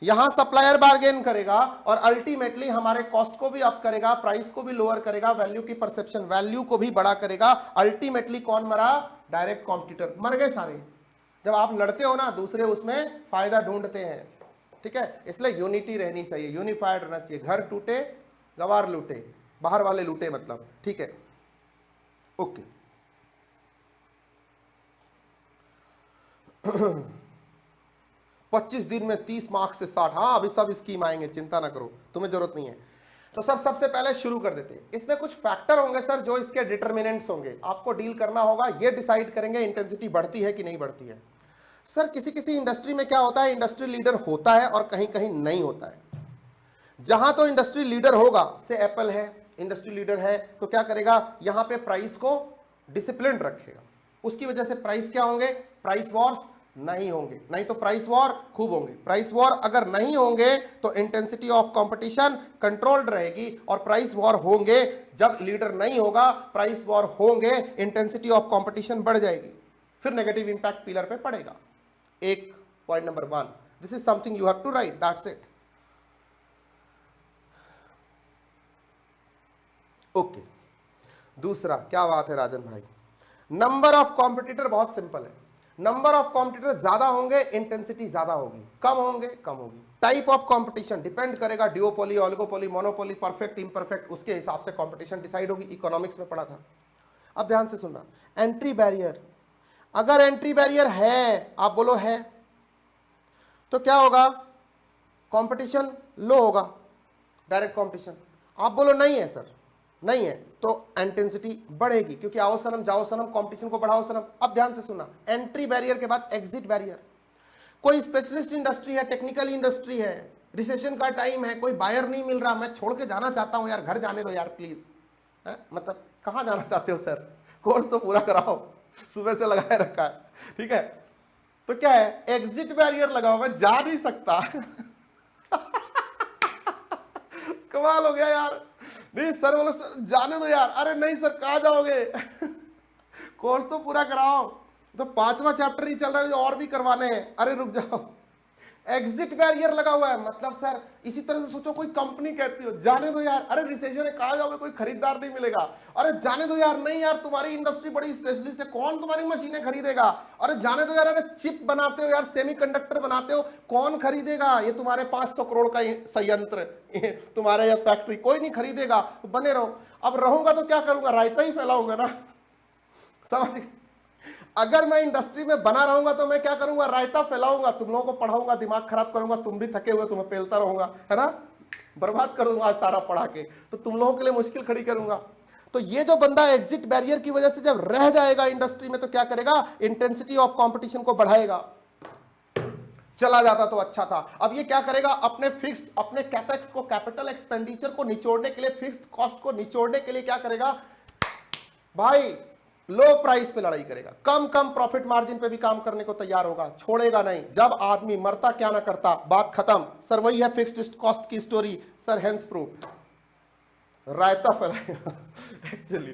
यहां सप्लायर बार्गेन करेगा, और अल्टीमेटली हमारे कॉस्ट को भी अप करेगा, प्राइस को भी लोअर करेगा, वैल्यू की परसेप्शन, वैल्यू को भी बड़ा करेगा। अल्टीमेटली कौन मरा, डायरेक्ट कॉम्पिटिटर मर गए सारे। जब आप लड़ते हो ना, दूसरे उसमें फायदा ढूंढते हैं, ठीक है, इसलिए यूनिटी रहनी चाहिए, यूनिफाइड रहना चाहिए। घर टूटे गवार लूटे, बाहर वाले लूटे मतलब, ठीक है, ओके। 25 दिन में 30 मार्क्स से 60, हाँ अभी सब स्कीम आएंगे, चिंता ना करो, तुम्हें जरूरत नहीं है। तो सर सबसे पहले शुरू कर देते हैं, इसमें कुछ फैक्टर होंगे सर जो इसके डिटर्मिनेंट्स होंगे, आपको डील करना होगा, ये डिसाइड करेंगे इंटेंसिटी बढ़ती है कि नहीं बढ़ती है। सर किसी किसी इंडस्ट्री में क्या होता है, इंडस्ट्री लीडर होता है और कहीं कहीं नहीं होता है। जहां तो इंडस्ट्री लीडर होगा, से एप्पल है, इंडस्ट्री लीडर है, तो क्या करेगा, यहां पे प्राइस को डिसिप्लिन रखेगा, उसकी वजह से प्राइस क्या होंगे, प्राइस वॉर्स नहीं होंगे, नहीं तो प्राइस वॉर खूब होंगे। प्राइस वॉर अगर नहीं होंगे तो इंटेंसिटी ऑफ कंपटीशन कंट्रोल्ड रहेगी, और प्राइस वॉर होंगे जब लीडर नहीं होगा, प्राइस वॉर होंगे, इंटेंसिटी ऑफ कंपटीशन बढ़ जाएगी, फिर नेगेटिव इंपैक्ट पिलर पे पड़ेगा। एक point number 1, this is something you have to write, that's it, okay. दूसरा क्या बात है राजन भाई, नंबर ऑफ कॉम्पिटिटर बहुत सिंपल है, नंबर ऑफ कॉम्पिटिटर ज्यादा होंगे इंटेंसिटी ज्यादा होगी, कम होंगे कम होगी। टाइप ऑफ कंपटीशन डिपेंड करेगा, डिओपोली, ओलिगोपोली, मोनोपोली, परफेक्ट, इम्परफेक्ट, उसके हिसाब से कंपटीशन डिसाइड होगी, इकोनॉमिक्स में पढ़ा था। अब ध्यान से सुनना, एंट्री बैरियर, अगर एंट्री बैरियर है, आप बोलो है, तो क्या होगा, कंपटीशन लो होगा, डायरेक्ट कंपटीशन। आप बोलो नहीं है सर, नहीं है, तो इंटेंसिटी बढ़ेगी, क्योंकि आओ सनम जाओ सनम, कंपटीशन को बढ़ाओ सनम। अब ध्यान से सुनना, एंट्री बैरियर के बाद एग्जिट बैरियर। कोई स्पेशलिस्ट इंडस्ट्री है, टेक्निकल इंडस्ट्री है, रिसेशन का टाइम है, कोई बायर नहीं मिल रहा, मैं छोड़ के जाना चाहता हूं यार, घर जाने दो यार प्लीज। मतलब कहां जाना चाहते हो सर, कोर्स तो पूरा कराओ, सुबह से लगाए रखा है, ठीक है। तो क्या है, एग्जिट बैरियर लगाओ, मैं जा नहीं सकता। कमाल हो गया यार। नहीं सर, बोलो सर जाने दो यार, अरे नहीं सर कहां जाओगे। कोर्स तो पूरा कराओ, तो 5वां चैप्टर ही चल रहा है, और भी करवाने हैं, अरे रुक जाओ। एग्जिट बैरियर लगा हुआ है, मतलब सर इसी तरह से सोचो, कोई कंपनी कहती हो जाने दो यार, अरे रिसेशन है कहां जाओगे, कोई खरीदार नहीं मिलेगा, अरे जाने दो यार, नहीं यार तुम्हारी इंडस्ट्री बड़ी स्पेशलिस्ट है, कौन तुम्हारी मशीनें खरीदेगा, अरे जाने दो यार, अरे चिप बनाते हो यार, सेमीकंडक्टर बनाते हो, कौन खरीदेगा, ये तुम्हारे 500 करोड़ का संयंत्र, तुम्हारे यह फैक्ट्री, कोई नहीं खरीदेगा, तो बने रहो। अब रहूंगा तो क्या करूंगा, रायता ही फैलाऊंगा ना, समझ। अगर मैं इंडस्ट्री में बना रहूंगा तो मैं क्या करूंगा, रायता फैलाऊंगा, तुम लोगों को पढ़ाऊंगा, दिमाग खराब करूंगा, तुम भी थके हुए, तुम्हें पेलता रहूंगा, है ना, बर्बाद कर दूंगा सारा पढ़ा के, तो तुम लोगों के लिए मुश्किल खड़ी करूंगा। तो ये जो बंदा एग्जिट बैरियर की वजह से जब रह जाएगा इंडस्ट्री में, तो क्या करेगा, इंटेंसिटी ऑफ कंपटीशन को बढ़ाएगा। चला जाता तो अच्छा था, अब ये क्या करेगा, अपने फिक्स्ड, अपने कैपेक्स को, कैपिटल एक्सपेंडिचर को निचोड़ने के लिए, फिक्स्ड कॉस्ट को निचोड़ने के लिए क्या करेगा भाई, लो प्राइस पे लड़ाई करेगा, कम कम प्रॉफिट मार्जिन पे भी काम करने को तैयार होगा, छोड़ेगा नहीं। जब आदमी मरता क्या ना करता, बात खत्म सर, वही है फिक्स्ड कॉस्ट की स्टोरी सर, हेंस प्रूफ रायता फैलाएगा एक्चुअली।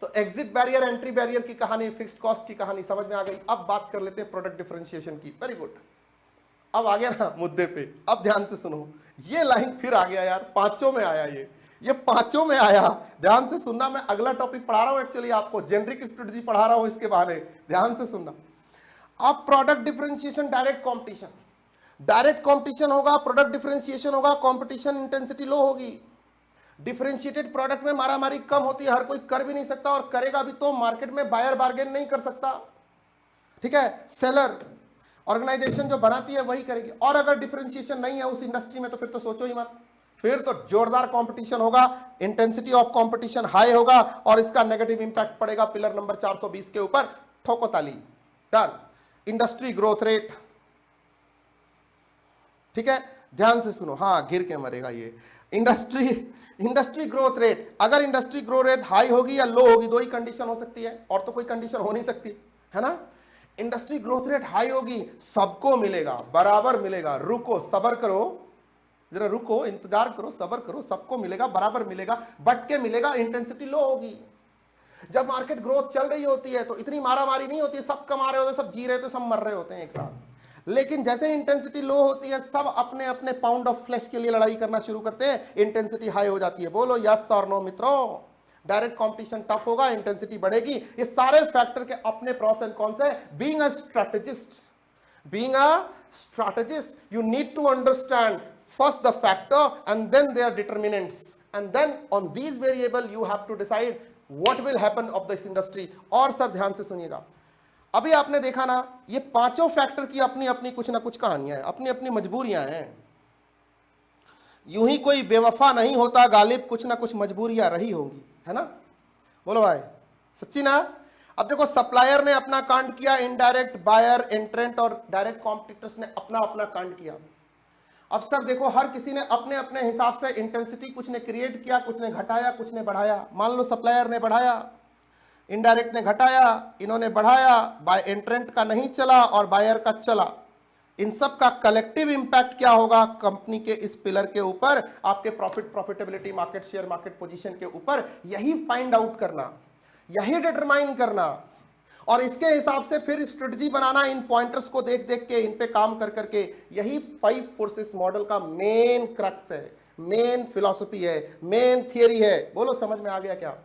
तो एग्जिट बैरियर, एंट्री बैरियर की कहानी, फिक्स्ड कॉस्ट की कहानी समझ में आ गई। अब बात कर लेते हैं प्रोडक्ट डिफरेंशिएशन की। वेरी गुड, अब आ गया ना मुद्दे पे। अब ध्यान से सुनो, ये लाइन फिर आ गया यार, पांचों में आया, ये पांचों में आया, ध्यान से सुनना। मैं अगला टॉपिक पढ़ा रहा हूं एक्चुअली आपको, जेनरिक स्ट्रेटजी पढ़ा रहा हूं इसके बहाने, ध्यान से सुनना। अब product differentiation, direct competition, direct competition होगा, प्रोडक्ट डिफरेंशिएशन होगा, कंपटीशन इंटेंसिटी लो होगी। डिफरेंशिएटेड प्रोडक्ट में मारामारी कम होती है, हर कोई कर भी नहीं सकता, और करेगा भी तो मार्केट में बायर बार्गेन नहीं कर सकता, ठीक है, सेलर ऑर्गेनाइजेशन जो बनाती है वही करेगी। और अगर डिफरेंशिएशन नहीं है उस इंडस्ट्री में तो फिर तो सोचो ही मत, फिर तो जोरदार कंपटीशन होगा, इंटेंसिटी ऑफ कंपटीशन हाई होगा, और इसका नेगेटिव इंपैक्ट पड़ेगा पिलर नंबर 420 के ऊपर। ठोको ताली, डन। इंडस्ट्री ग्रोथ रेट, ठीक है, ध्यान से सुनो, हाँ गिर के मरेगा ये। इंडस्ट्री ग्रोथ रेट, अगर इंडस्ट्री ग्रोथ रेट हाई होगी या लो होगी, दो ही कंडीशन हो सकती है, और तो कोई कंडीशन हो नहीं सकती, है ना। इंडस्ट्री ग्रोथ रेट हाई होगी, सबको मिलेगा, बराबर मिलेगा, रुको सबर करो, जरा रुको, इंतजार करो, सबर करो, सबको मिलेगा, बराबर मिलेगा, बट के मिलेगा, इंटेंसिटी लो होगी। जब मार्केट ग्रोथ चल रही होती है तो इतनी मारामारी नहीं होती है, सब कमा रहे होते, सब जी रहे होते, सब मर रहे होते हैं एक साथ। लेकिन जैसे इंटेंसिटी लो होती है, सब अपने अपने पाउंड ऑफ फ्लैश के लिए लड़ाई करना शुरू करते हैं, इंटेंसिटी हाई हो जाती है। बोलो यस और नो मित्रों, डायरेक्ट कंपटीशन टफ होगा, इंटेंसिटी बढ़ेगी। ये सारे फैक्टर के अपने प्रॉस एंड कॉन्स है। Being a strategist you need to understand first the factor and then their determinants, and then on these variable you have to decide what will happen of this industry। और सर ध्यान से सुनिएगा, अभी आपने देखा ना, ये पांचों फैक्टर की अपनी अपनी कुछ ना कुछ कहानियां हैं, अपनी अपनी मजबूरियां हैं। यूं ही कोई बेवफा नहीं होता गालिब, कुछ ना कुछ मजबूरियां रही होंगी, है ना, बोलो भाई सच्ची ना। अब देखो, सप्लायर ने अपना कांड किया, इनडायरेक्ट बायर, एंट्रेंट और डायरेक्ट कॉम्पिटिटर्स ने अपना अपना कांड किया। अब सर देखो, हर किसी ने अपने अपने हिसाब से इंटेंसिटी, कुछ ने क्रिएट किया, कुछ ने घटाया, कुछ ने बढ़ाया। मान लो सप्लायर ने बढ़ाया, इनडायरेक्ट ने घटाया, इन्होंने बढ़ाया, बाय एंट्रेंट का नहीं चला और बायर का चला। इन सब का कलेक्टिव इंपैक्ट क्या होगा कंपनी के इस पिलर के ऊपर, आपके profit, profitability, market share, market position के ऊपर। यही फाइंड आउट करना, यही डिटरमाइन करना, और इसके हिसाब से फिर स्ट्रेटजी बनाना, इन पॉइंटर्स को देख देख के, इन पे काम कर करके। यही 5 फोर्सेस मॉडल का मेन क्रक्स है, मेन फिलॉसफी है, मेन थियरी है। बोलो समझ में आ गया क्या?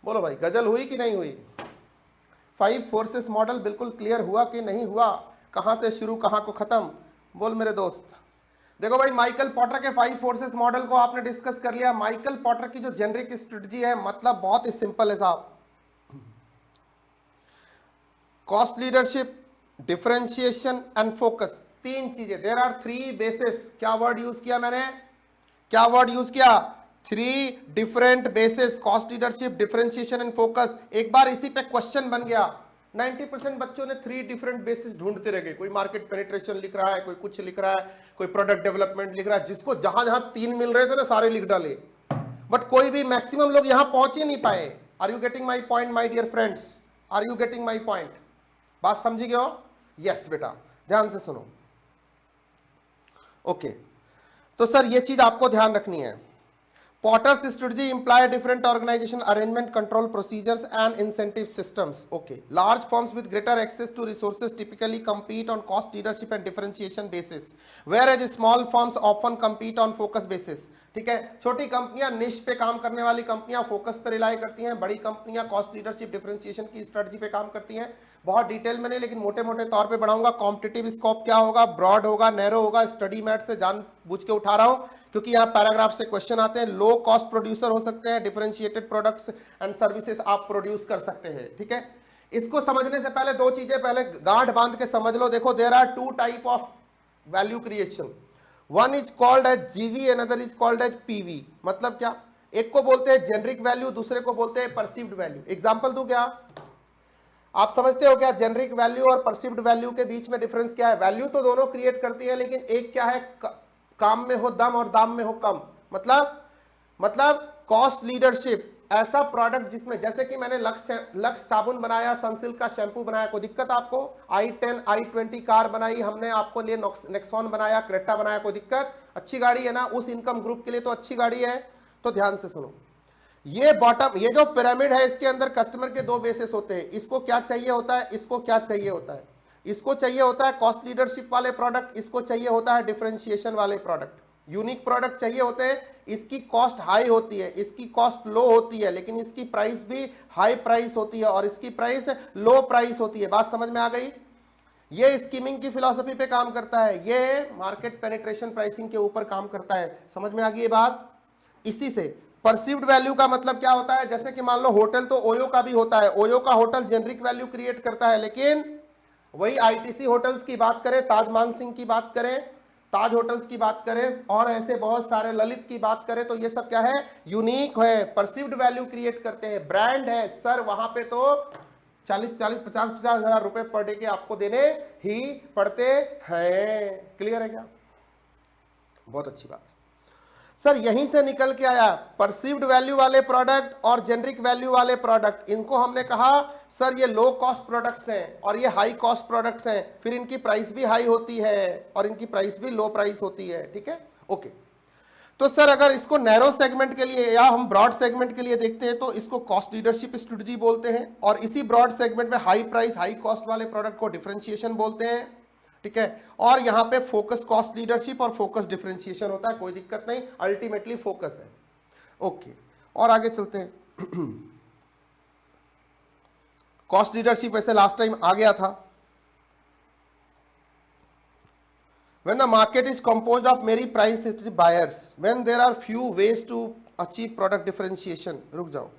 बोलो भाई, गजल हुई कि नहीं हुई? 5 फोर्सेस मॉडल बिल्कुल क्लियर हुआ कि नहीं हुआ? कहां से शुरू कहां को खत्म? बोल मेरे दोस्त। देखो भाई, माइकल पॉटर के 5 फोर्सेस मॉडल को आपने डिस्कस कर लिया। माइकल पॉटर की जो जेनरिक स्ट्रेटजी है, मतलब बहुत ही सिंपल है साहब। Cost leadership, differentiation and focus, 3 चीजें। There are 3 basis. क्या वर्ड यूज किया मैंने? क्या वर्ड यूज किया? 3 different basis, cost leadership, differentiation and focus. एक बार इसी पे क्वेश्चन बन गया, 90% बच्चों ने 3 डिफरेंट बेसिस ढूंढते रह गए। कोई मार्केट पेनिट्रेशन लिख रहा है, कोई कुछ लिख रहा है, कोई प्रोडक्ट डेवलपमेंट लिख रहा है, जिसको जहां जहां 3 मिल रहे थे ना सारे लिख डाले, बट कोई भी, मैक्सिमम लोग यहां पहुंच ही नहीं पाए। Are you getting my point my dear friends? Are you getting my point? बात समझी गए हो? यस बेटा, ध्यान से सुनो। ओके, तो सर ये चीज आपको ध्यान रखनी है। Potter's strategy imply different organization arrangement, control procedures and incentive systems. Okay. Large firms with greater access to resources typically compete on cost leadership and differentiation basis, whereas small firms often compete on focus basis. ठीक है, छोटी कंपनियां निश पे काम करने वाली कंपनियां फोकस पे रिलाई करती हैं, बड़ी कंपनियां कॉस्ट लीडरशिप डिफरेंशिएशन की स्ट्रेटजी पे काम करती हैं। बहुत डिटेल में नहीं, लेकिन मोटे मोटे तौर पे बढ़ाऊंगा। कॉम्पिटिटिव स्कोप क्या होगा, ब्रॉड होगा, नैरो होगा। स्टडी मैट से जानबूझ के उठा रहा हूं क्योंकि यहाँ पैराग्राफ से क्वेश्चन आते हैं। लो कॉस्ट प्रोड्यूसर हो सकते हैं, डिफरेंशिएटेड प्रोडक्ट्स एंड सर्विसेज आप प्रोड्यूस कर सकते हैं। ठीक है, इसको समझने से पहले दो चीजें पहले गांठ बांध के समझ लो। देखो, there are 2 type of value creation, one is called as GV, another is called as PV. मतलब क्या? एक को बोलते हैं जेनरिक वैल्यू, दूसरे को बोलते हैं परसीव्ड वैल्यू। एग्जांपल दूं क्या? आप समझते हो क्या जेनरिक वैल्यू और परसीव्ड वैल्यू के बीच में डिफरेंस क्या है? वैल्यू तो दोनों क्रिएट करती है, लेकिन एक क्या है, काम में हो दम और दाम में हो कम। मतलब कॉस्ट लीडरशिप, ऐसा प्रोडक्ट जिसमें, जैसे कि मैंने लक्स साबुन बनाया, सनसिल्क का शैंपू बनाया, कोई दिक्कत आपको? i10 i20 कार बनाई हमने आपको लिए, नेक्सॉन बनाया, क्रेटा बनाया, कोई दिक्कत? अच्छी गाड़ी है ना, उस इनकम ग्रुप के लिए तो अच्छी गाड़ी है। तो ध्यान से सुनो, ये बॉटम, ये जो पिरामिड है, इसके अंदर कस्टमर के 2 बेसिस होते हैं। इसको क्या चाहिए होता है, इसको क्या चाहिए होता है? इसको चाहिए होता है कॉस्ट लीडरशिप वाले प्रोडक्ट, इसको चाहिए होता है डिफरेंशिएशन वाले प्रोडक्ट। यूनिक प्रोडक्ट चाहिए होते हैं, इसकी कॉस्ट हाई होती है, इसकी कॉस्ट लो होती है, लेकिन इसकी प्राइस भी हाई प्राइस होती है और इसकी प्राइस लो प्राइस होती है। बात समझ में आ गई? ये स्कीमिंग की फिलॉसफी पे काम करता है, ये मार्केट पेनिट्रेशन प्राइसिंग के ऊपर काम करता है। समझ में आ गई ये बात? इसी से परसीव्ड वैल्यू का मतलब क्या होता है, जैसे कि मान लो होटल तो ओयो का भी होता है, ओयो का होटल जेनरिक वैल्यू क्रिएट करता है, लेकिन वही आईटीसी होटल्स की बात करें, ताज मानसिंह की बात करें, ताज होटल्स की बात करें, और ऐसे बहुत सारे, ललित की बात करें, तो ये सब क्या है, यूनिक है, परसीव्ड वैल्यू क्रिएट करते हैं, ब्रांड है। सर वहां पे तो 40-50 हजार रुपए पर डे के आपको देने ही पड़ते हैं। क्लियर है क्या? बहुत अच्छी बात है सर, यहीं से निकल के आया परसीव्ड वैल्यू वाले प्रोडक्ट और जेनरिक वैल्यू वाले प्रोडक्ट। इनको हमने कहा सर ये लो कॉस्ट प्रोडक्ट्स हैं और ये हाई कॉस्ट प्रोडक्ट्स हैं, फिर इनकी प्राइस भी हाई होती है और इनकी प्राइस भी लो प्राइस होती है। ठीक है, ओके। तो सर अगर इसको नैरो सेगमेंट के लिए या हम ब्रॉड सेगमेंट के लिए देखते हैं तो इसको कॉस्ट लीडरशिप स्ट्रेटजी बोलते हैं, और इसी ब्रॉड सेगमेंट में हाई प्राइस हाई कॉस्ट वाले प्रोडक्ट को डिफरेंशिएशन बोलते हैं। ठीक है, और यहां पे फोकस कॉस्ट लीडरशिप और फोकस डिफरेंशिएशन होता है, कोई दिक्कत नहीं, अल्टीमेटली फोकस है। ओके, और आगे चलते हैं। कॉस्ट लीडरशिप वैसे लास्ट टाइम आ गया था। When the market is composed of many price sensitive buyers, when there are few ways to achieve product differentiation, रुक जाओ,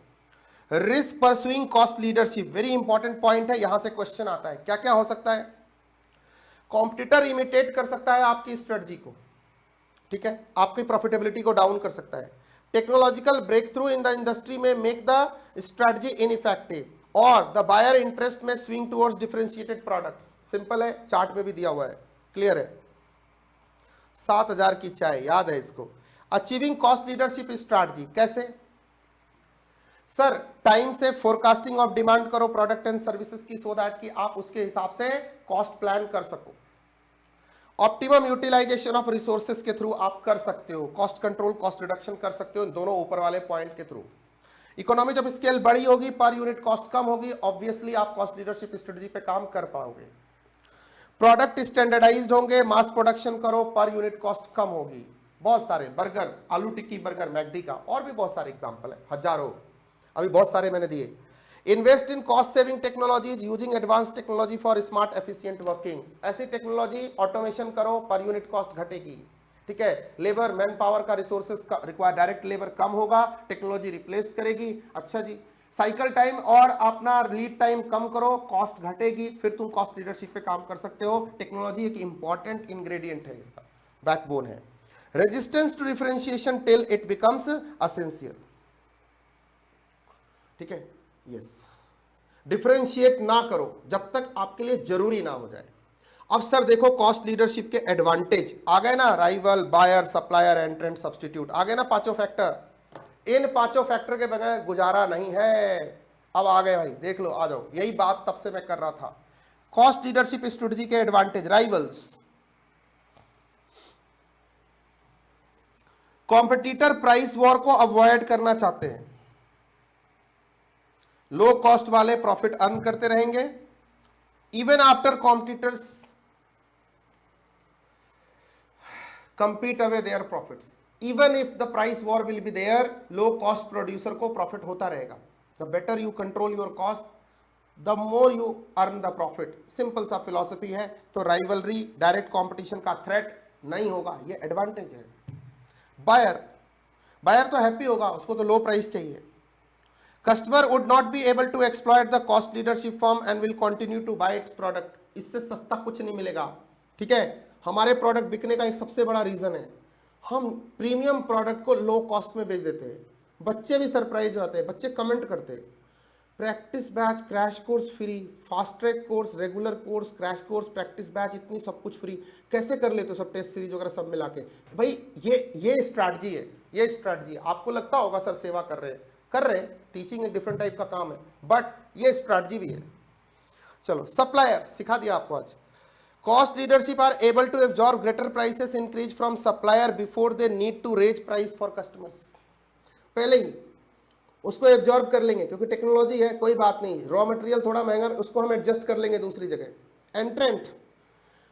risk pursuing cost leadership, very important point है, यहां से क्वेश्चन आता है। क्या क्या हो सकता है? कॉम्पिटिटर इमिटेट कर सकता है आपकी स्ट्रेटजी को, ठीक है, आपकी प्रॉफिटेबिलिटी को डाउन कर सकता है। Technological breakthrough in the industry में मेक द स्ट्रेटजी इनइफेक्टिव, और द बायर इंटरेस्ट में swing towards differentiated products. Simple है, चार्ट में भी दिया हुआ है, क्लियर है। 7000 की चाय, याद है इसको। अचीविंग कॉस्ट लीडरशिप स्ट्रेटजी कैसे? सर टाइम से फोरकास्टिंग ऑफ डिमांड करो प्रोडक्ट एंड सर्विसेज की, सो दैट कि आप उसके हिसाब से कॉस्ट प्लान कर सको। ऑप्टिमम यूटिलाइजेशन ऑफ रिसोर्सेज के थ्रू आप कर सकते हो, कॉस्ट कंट्रोल कॉस्ट रिडक्शन कर सकते हो, दोनों ऊपर वाले पॉइंट के थ्रू। इकोनॉमी जब स्केल बड़ी होगी, पर यूनिट कॉस्ट कम होगी, ऑब्वियसली आप कॉस्ट लीडरशिप स्ट्रेटजी पे काम कर पाओगे। प्रोडक्ट स्टैंडर्डाइज्ड होंगे, मास प्रोडक्शन करो, पर यूनिट कॉस्ट कम होगी। बहुत सारे बर्गर, आलू टिक्की बर्गर मैकडी का, और भी बहुत सारे एग्जांपल है, हजारों, अभी बहुत सारे मैंने दिए। Invest in cost saving technologies using advance technology for smart efficient working, ऐसी टेक्नोलॉजी ऑटोमेशन करो, पर यूनिट कॉस्ट घटेगी। ठीक है, लेबर मैन पावर का रिसोर्सेज का रिक्वायर, डायरेक्ट लेबर कम होगा, टेक्नोलॉजी रिप्लेस करेगी। अच्छा जी, साइकिल टाइम और अपना लीड टाइम कम करो, कॉस्ट घटेगी, फिर तुम कॉस्ट लीडरशिप पे काम कर सकते हो। टेक्नोलॉजी एक इंपॉर्टेंट इंग्रेडिएंट है, इसका बैकबोन है। Resistance to differentiation till it becomes essential. ठीक है, यस, डिफरेंशिएट ना करो जब तक आपके लिए जरूरी ना हो जाए। अब सर देखो कॉस्ट लीडरशिप के एडवांटेज आ गए ना, rival, buyer, supplier, entrant, substitute, आ गए ना पांचों फैक्टर। इन पांचों फैक्टर के बगैर गुजारा नहीं है। अब आ गए भाई, देख लो, आ जाओ, यही बात तब से मैं कर रहा था। कॉस्ट लीडरशिप स्ट्रेटजी के advantage, rivals, competitor price war को अवॉइड करना चाहते हैं, लो कॉस्ट वाले प्रॉफिट अर्न करते रहेंगे even after competitors compete away their profits, even if the price war will be there, low cost producer को profit होता रहेगा। the better you control your cost, the more you earn the profit, simple सा philosophy है। तो rivalry, direct competition का threat नहीं होगा, ये advantage है। बायर तो हैप्पी होगा, उसको तो लो प्राइस चाहिए। Customer would not be able to exploit the cost leadership firm and will continue to buy its product, इससे सस्ता कुछ नहीं मिलेगा। ठीक है, हमारे प्रोडक्ट बिकने का एक सबसे बड़ा रीजन है, हम प्रीमियम प्रोडक्ट को लो कॉस्ट में बेच देते हैं। बच्चे भी सरप्राइज होते हैं, बच्चे कमेंट करते हैं, practice batch, crash course free, fast track course, regular course, crash course, practice batch, इतनी सब कुछ फ्री, कैसे कर लेते हो सब टेस्ट सीरीज वगैरह सब मिला के। भाई ये स्ट्रैटेजी है, ये स्ट्रैटेजी। आपको लगता होगा सर सेवा कर रहे हैं, टीचिंग एक डिफरेंट टाइप का काम है, बट ये स्ट्रैटेजी भी है। चलो सप्लायर सिखा दिया आपको आज। Cost leadership are able to absorb greater prices increase from supplier before they need to raise price for customers, पहले ही उसको एब्जॉर्ब कर लेंगे, क्योंकि टेक्नोलॉजी है, कोई बात नहीं, रॉ मटेरियल थोड़ा महंगा, उसको हम एडजस्ट कर लेंगे दूसरी जगह। एंट्रेंट,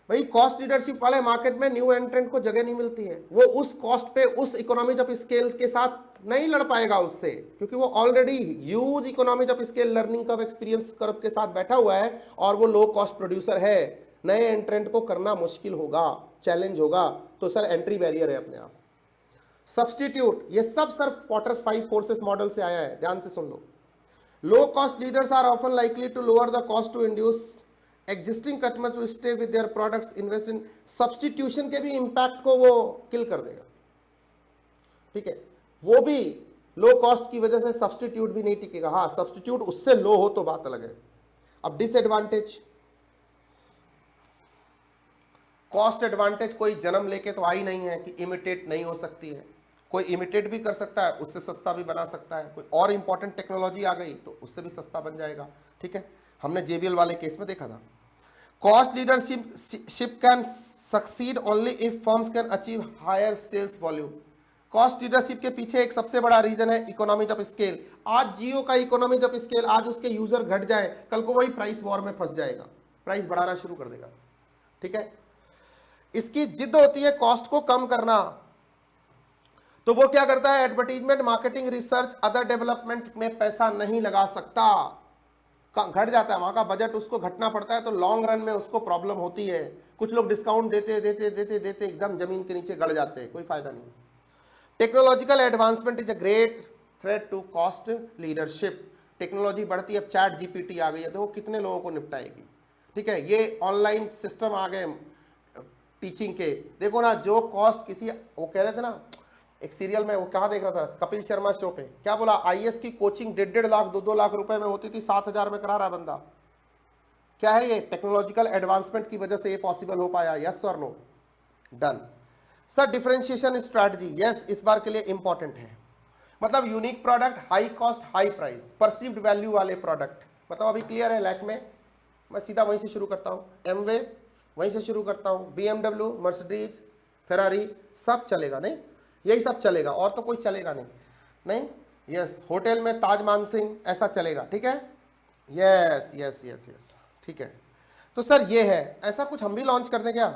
भाई कॉस्ट लीडरशिप वाले मार्केट में न्यू एंट्रेंट को जगह नहीं मिलती है, वो उस कॉस्ट पे उस इकोनॉमीज ऑफ स्केल के साथ नहीं लड़ पाएगा उससे, क्योंकि वो already huge economies of scale learning curve, experience curve के साथ बैठा हुआ है और वो लो कॉस्ट प्रोड्यूसर है। नए एंट्रेंट को करना मुश्किल होगा, चैलेंज होगा, तो सर एंट्री बैरियर है अपने आप। सब्स्टिट्यूट, ये सब सर पॉटर्स 5 फोर्सेस मॉडल से आया है, ध्यान से सुन लो। Low cost leaders are often likely to lower the cost to induce existing customers to stay with their products, invest in substitution के भी इंपैक्ट को वो किल कर देगा। ठीक है, वो भी लो कॉस्ट की वजह से सब्स्टिट्यूट भी नहीं टिकेगा। हाँ, सब्स्टिट्यूट उससे लो हो तो बात अलग है। अब डिसएडवांटेज, कॉस्ट एडवांटेज कोई जन्म लेके तो आई नहीं है कि इमिटेट नहीं हो सकती है, कोई इमिटेट भी कर सकता है, उससे सस्ता भी बना सकता है। कोई और इंपॉर्टेंट टेक्नोलॉजी आ गई तो उससे भी सस्ता बन जाएगा। ठीक है, हमने JBL वाले केस में देखा था। Cost leadership can succeed only if firms can achieve higher sales volume. Cost leadership के पीछे एक सबसे बड़ा रीजन है इकोनॉमीज ऑफ स्केल। आज जियो का इकोनॉमीज ऑफ स्केल, आज उसके यूजर घट जाए, कल को वही प्राइस वॉर में फंस जाएगा, प्राइस बढ़ाना शुरू कर देगा। ठीक है, इसकी जिद होती है कॉस्ट को कम करना, तो वो क्या करता है, advertisement, marketing, research, other development में पैसा नहीं लगा सकता, घट जाता है वहां का बजट, उसको घटना पड़ता है, तो लॉन्ग रन में उसको प्रॉब्लम होती है। कुछ लोग डिस्काउंट देते देते देते देते एकदम जमीन के नीचे गड़ जाते हैं, कोई फायदा नहीं। Technological advancement is a great threat to cost leadership. Technology बढ़ती है, अब चैट GPT आ गई है, देखो कितने लोगों को निपटाएगी। ठीक है, ये ऑनलाइन सिस्टम आ गए टीचिंग के, देखो ना, जो कॉस्ट किसी, वो कह रहे थे ना एक सीरियल में, वो कहाँ देख रहा था, कपिल शर्मा शो पे, क्या बोला, IAS की कोचिंग 1.5 लाख 2-2 लाख रुपए में होती थी, 7,000 में करा रहा है बंदा। क्या है ये, टेक्नोलॉजिकल एडवांसमेंट की वजह से ये पॉसिबल हो पाया, यस और no? Done. Sir differentiation strategy, yes, इस बार के लिए इंपॉर्टेंट है। मतलब unique product, high cost, high price, perceived value वाले प्रोडक्ट। मतलब अभी क्लियर है लैक में, मैं सीधा वहीं से शुरू करता हूँ, एमवे वहीं से शुरू करता हूँ, BMW, मर्सिडीज, फेरारी, सब चलेगा नहीं, यही सब चलेगा, और तो कोई चलेगा नहीं। नहीं, यस, होटल में ताज मानसिंह, ऐसा चलेगा। ठीक है, यस यस यस यस, ठीक है। तो सर ये है, ऐसा कुछ हम भी लॉन्च कर दें क्या?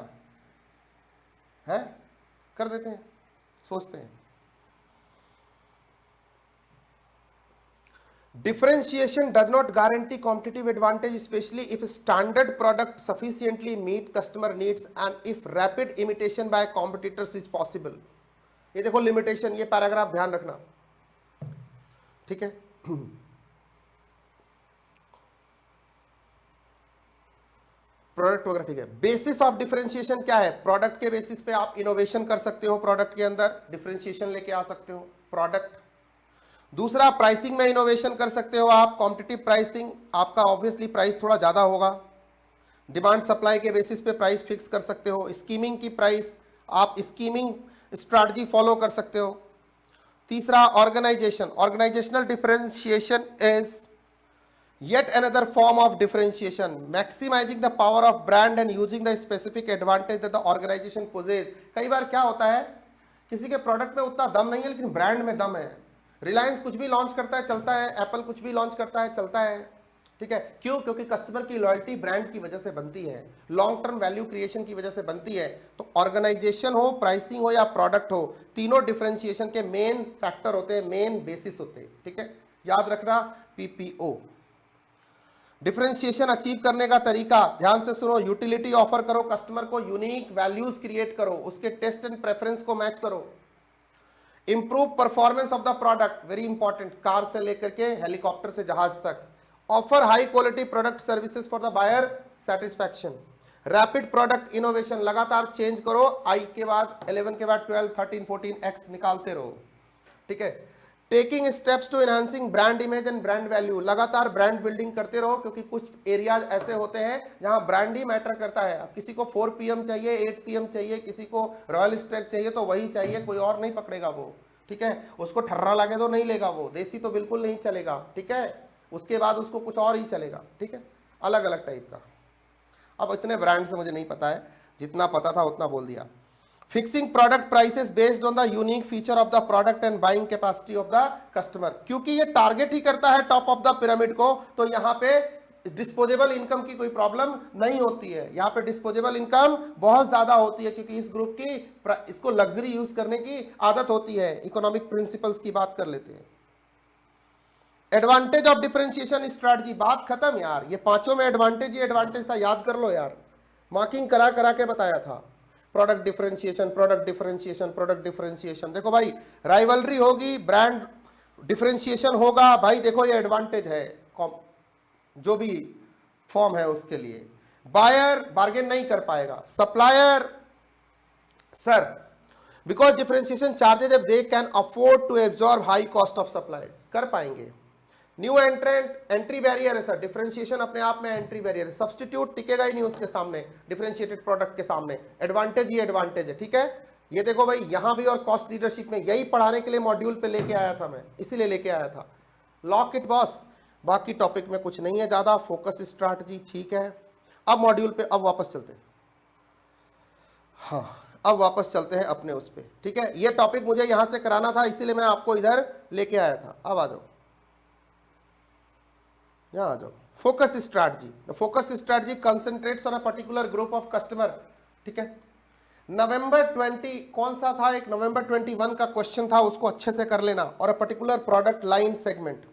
है, कर देते हैं, सोचते हैं। Differentiation does not guarantee competitive advantage, especially if standard product sufficiently meet customer needs and if rapid imitation by competitors is possible. ये देखो लिमिटेशन, ये पैराग्राफ ध्यान रखना। ठीक है, प्रोडक्ट वगैरह ठीक है। बेसिस ऑफ डिफरेंशिएशन क्या है? प्रोडक्ट के बेसिस पे आप इनोवेशन कर सकते हो, प्रोडक्ट के अंदर डिफरेंशिएशन लेके आ सकते हो प्रोडक्ट। दूसरा, प्राइसिंग में इनोवेशन कर सकते हो आप, कॉम्पिटिटिव प्राइसिंग, आपका ऑब्वियसली प्राइस थोड़ा ज्यादा होगा, डिमांड सप्लाई के बेसिस पे प्राइस फिक्स कर सकते हो। स्कीमिंग की प्राइस, आप स्कीमिंग स्ट्रैटेजी फॉलो कर सकते हो। तीसरा, organisation, organisational differentiation is yet another form of differentiation, maximizing the power of brand and using the specific advantage that the organization possess। कई बार क्या होता है, किसी के प्रोडक्ट में उतना दम नहीं है लेकिन ब्रांड में दम है। रिलायंस कुछ भी लॉन्च करता है चलता है, एप्पल कुछ भी लॉन्च करता है चलता है, ठीक है। क्यों? क्योंकि कस्टमर की लॉयल्टी ब्रांड की वजह से बनती है, लॉन्ग टर्म वैल्यू क्रिएशन की वजह से बनती है। तो ऑर्गेनाइजेशन हो, प्राइसिंग हो या प्रोडक्ट हो, तीनों डिफरेंशिएशन के मेन फैक्टर होते हैं, मेन बेसिस होते हैं, ठीक है। याद रखना, पीपीओ। डिफरेंशिएशन अचीव करने का तरीका, ध्यान से सुनो, यूटिलिटी ऑफर करो, कस्टमर को यूनिक वैल्यूज क्रिएट करो, उसके टेस्ट एंड प्रेफरेंस को मैच करो। Improve performance of the product, very important, car से लेकर के हेलीकॉप्टर से जहाज तक। Offer high quality product services for the buyer satisfaction. Rapid product innovation, लगातार चेंज करो, आई के बाद 11 के बाद 12, 13, 14 एक्स निकालते रहो, ठीक है। Taking steps to enhancing brand image and brand value, लगातार ब्रांड बिल्डिंग करते रहो, क्योंकि कुछ एरियाज ऐसे होते हैं जहां ब्रांड ही मैटर करता है। अब किसी को 4 PM चाहिए, 8 PM चाहिए, किसी को रॉयल स्टैग चाहिए तो वही चाहिए, कोई और नहीं पकड़ेगा वो, ठीक है। उसको ठर्रा लगे तो नहीं लेगा वो, देसी तो बिल्कुल नहीं चलेगा, ठीक है। उसके बाद उसको कुछ और ही चलेगा, ठीक है, अलग अलग टाइप का। अब इतने ब्रांड से मुझे नहीं पता है, जितना पता था उतना बोल दिया। Fixing product prices based on the unique feature of the product and buying capacity of the customer, क्योंकि ये टारगेट ही करता है टॉप ऑफ द पिरामिड को, तो यहां पे डिस्पोजेबल इनकम की कोई प्रॉब्लम नहीं होती है। यहां पे डिस्पोजेबल इनकम बहुत ज्यादा होती है, क्योंकि इस ग्रुप की इसको लग्जरी यूज करने की आदत होती है। इकोनॉमिक प्रिंसिपल्स की बात कर लेते हैं। एडवांटेज ऑफ डिफरेंशिएशन स्ट्रैटेजी, बात खत्म यार। ये पांचों में एडवांटेज ही एडवांटेज था, याद कर लो यार, मार्किंग करा करा के बताया था। Product differentiation, product differentiation, product differentiation. देखो भाई, राइवलरी होगी, ब्रांड डिफरेंशिएशन होगा, भाई देखो ये एडवांटेज है जो भी फॉर्म है उसके लिए। बायर बार्गेन नहीं कर पाएगा, supplier sir because differentiation charges if they can afford to absorb high cost of supply, कर पाएंगे। न्यू एंट्रेंट, एंट्री बैरियर है सर, डिफरेंशिएशन अपने आप में एंट्री बैरियर है, सब्स्टिट्यूट टिकेगा ही नहीं उसके सामने, डिफरेंशिएटेड प्रोडक्ट के सामने। एडवांटेज ही एडवांटेज है, ठीक है। ये देखो भाई, यहां भी और कॉस्ट लीडरशिप में, यही पढ़ाने के लिए मॉड्यूल पे लेके आया था मैं, इसीलिए लेके आया था। लॉक इट बॉस, बाकी टॉपिक में कुछ नहीं है ज्यादा, फोकस स्ट्रैटेजी ठीक है। अब मॉड्यूल पे अब वापस चलते हैं, हाँ अब वापस चलते हैं अपने उस पे, ठीक है। ये टॉपिक मुझे यहां से कराना था, इसीलिए मैं आपको इधर लेके आया था। अब आ जाओ, यहाँ आ जाओ। Focus strategy, the focus strategy concentrates on a particular group of customer, ठीक है। नवंबर 20 कौन सा था, एक नवंबर 21 का क्वेश्चन था, उसको अच्छे से कर लेना। और a particular product line segment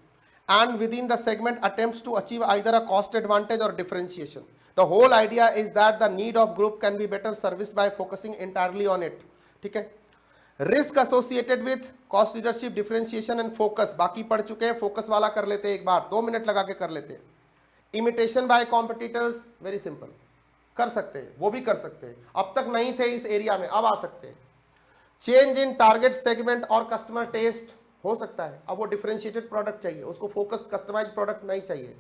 and within the segment attempts to achieve either a cost advantage और differentiation. The whole idea is that the need of group can be better serviced by focusing entirely on it, ठीक है। Risk associated with cost leadership, differentiation and focus, बाकी पढ़ चुके हैं, फोकस वाला कर लेते हैं एक बार, 2 मिनट लगा के कर लेते हैं। Imitation by competitors, very simple, कर सकते हैं, वो भी कर सकते हैं, अब तक नहीं थे इस एरिया में, अब आ सकते हैं। चेंज इन टारगेट सेगमेंट और कस्टमर टेस्ट, हो सकता है अब वो डिफरेंशिएटेड प्रोडक्ट चाहिए, उसको फोकस कस्टमाइज प्रोडक्ट नहीं चाहिए,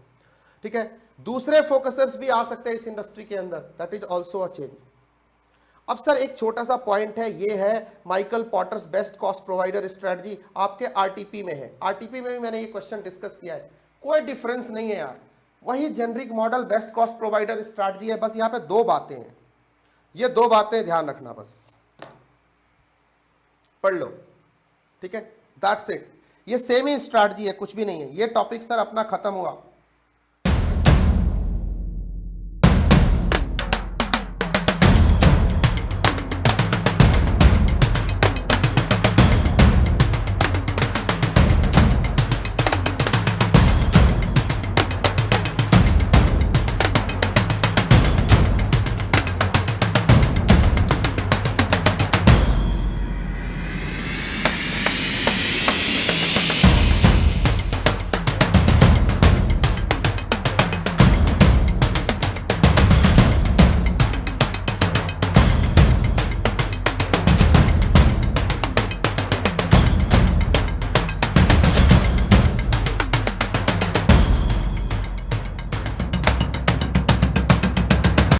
ठीक है। दूसरे फोकसर्स भी आ सकते हैं इस इंडस्ट्री के अंदर, that is also a change. अब सर एक छोटा सा पॉइंट है, ये है Michael Porter's best cost provider strategy, आपके आरटीपी में है। आरटीपी में भी मैंने ये क्वेश्चन डिस्कस किया है, कोई डिफरेंस नहीं है यार, वही generic model best cost provider strategy है, बस यहां पे 2 बातें हैं, ये 2 बातें ध्यान रखना, बस पढ़ लो, ठीक है, दैट्स इट। ये सेम ही स्ट्रेटजी है, कुछ भी नहीं है। ये टॉपिक सर अपना खत्म हुआ।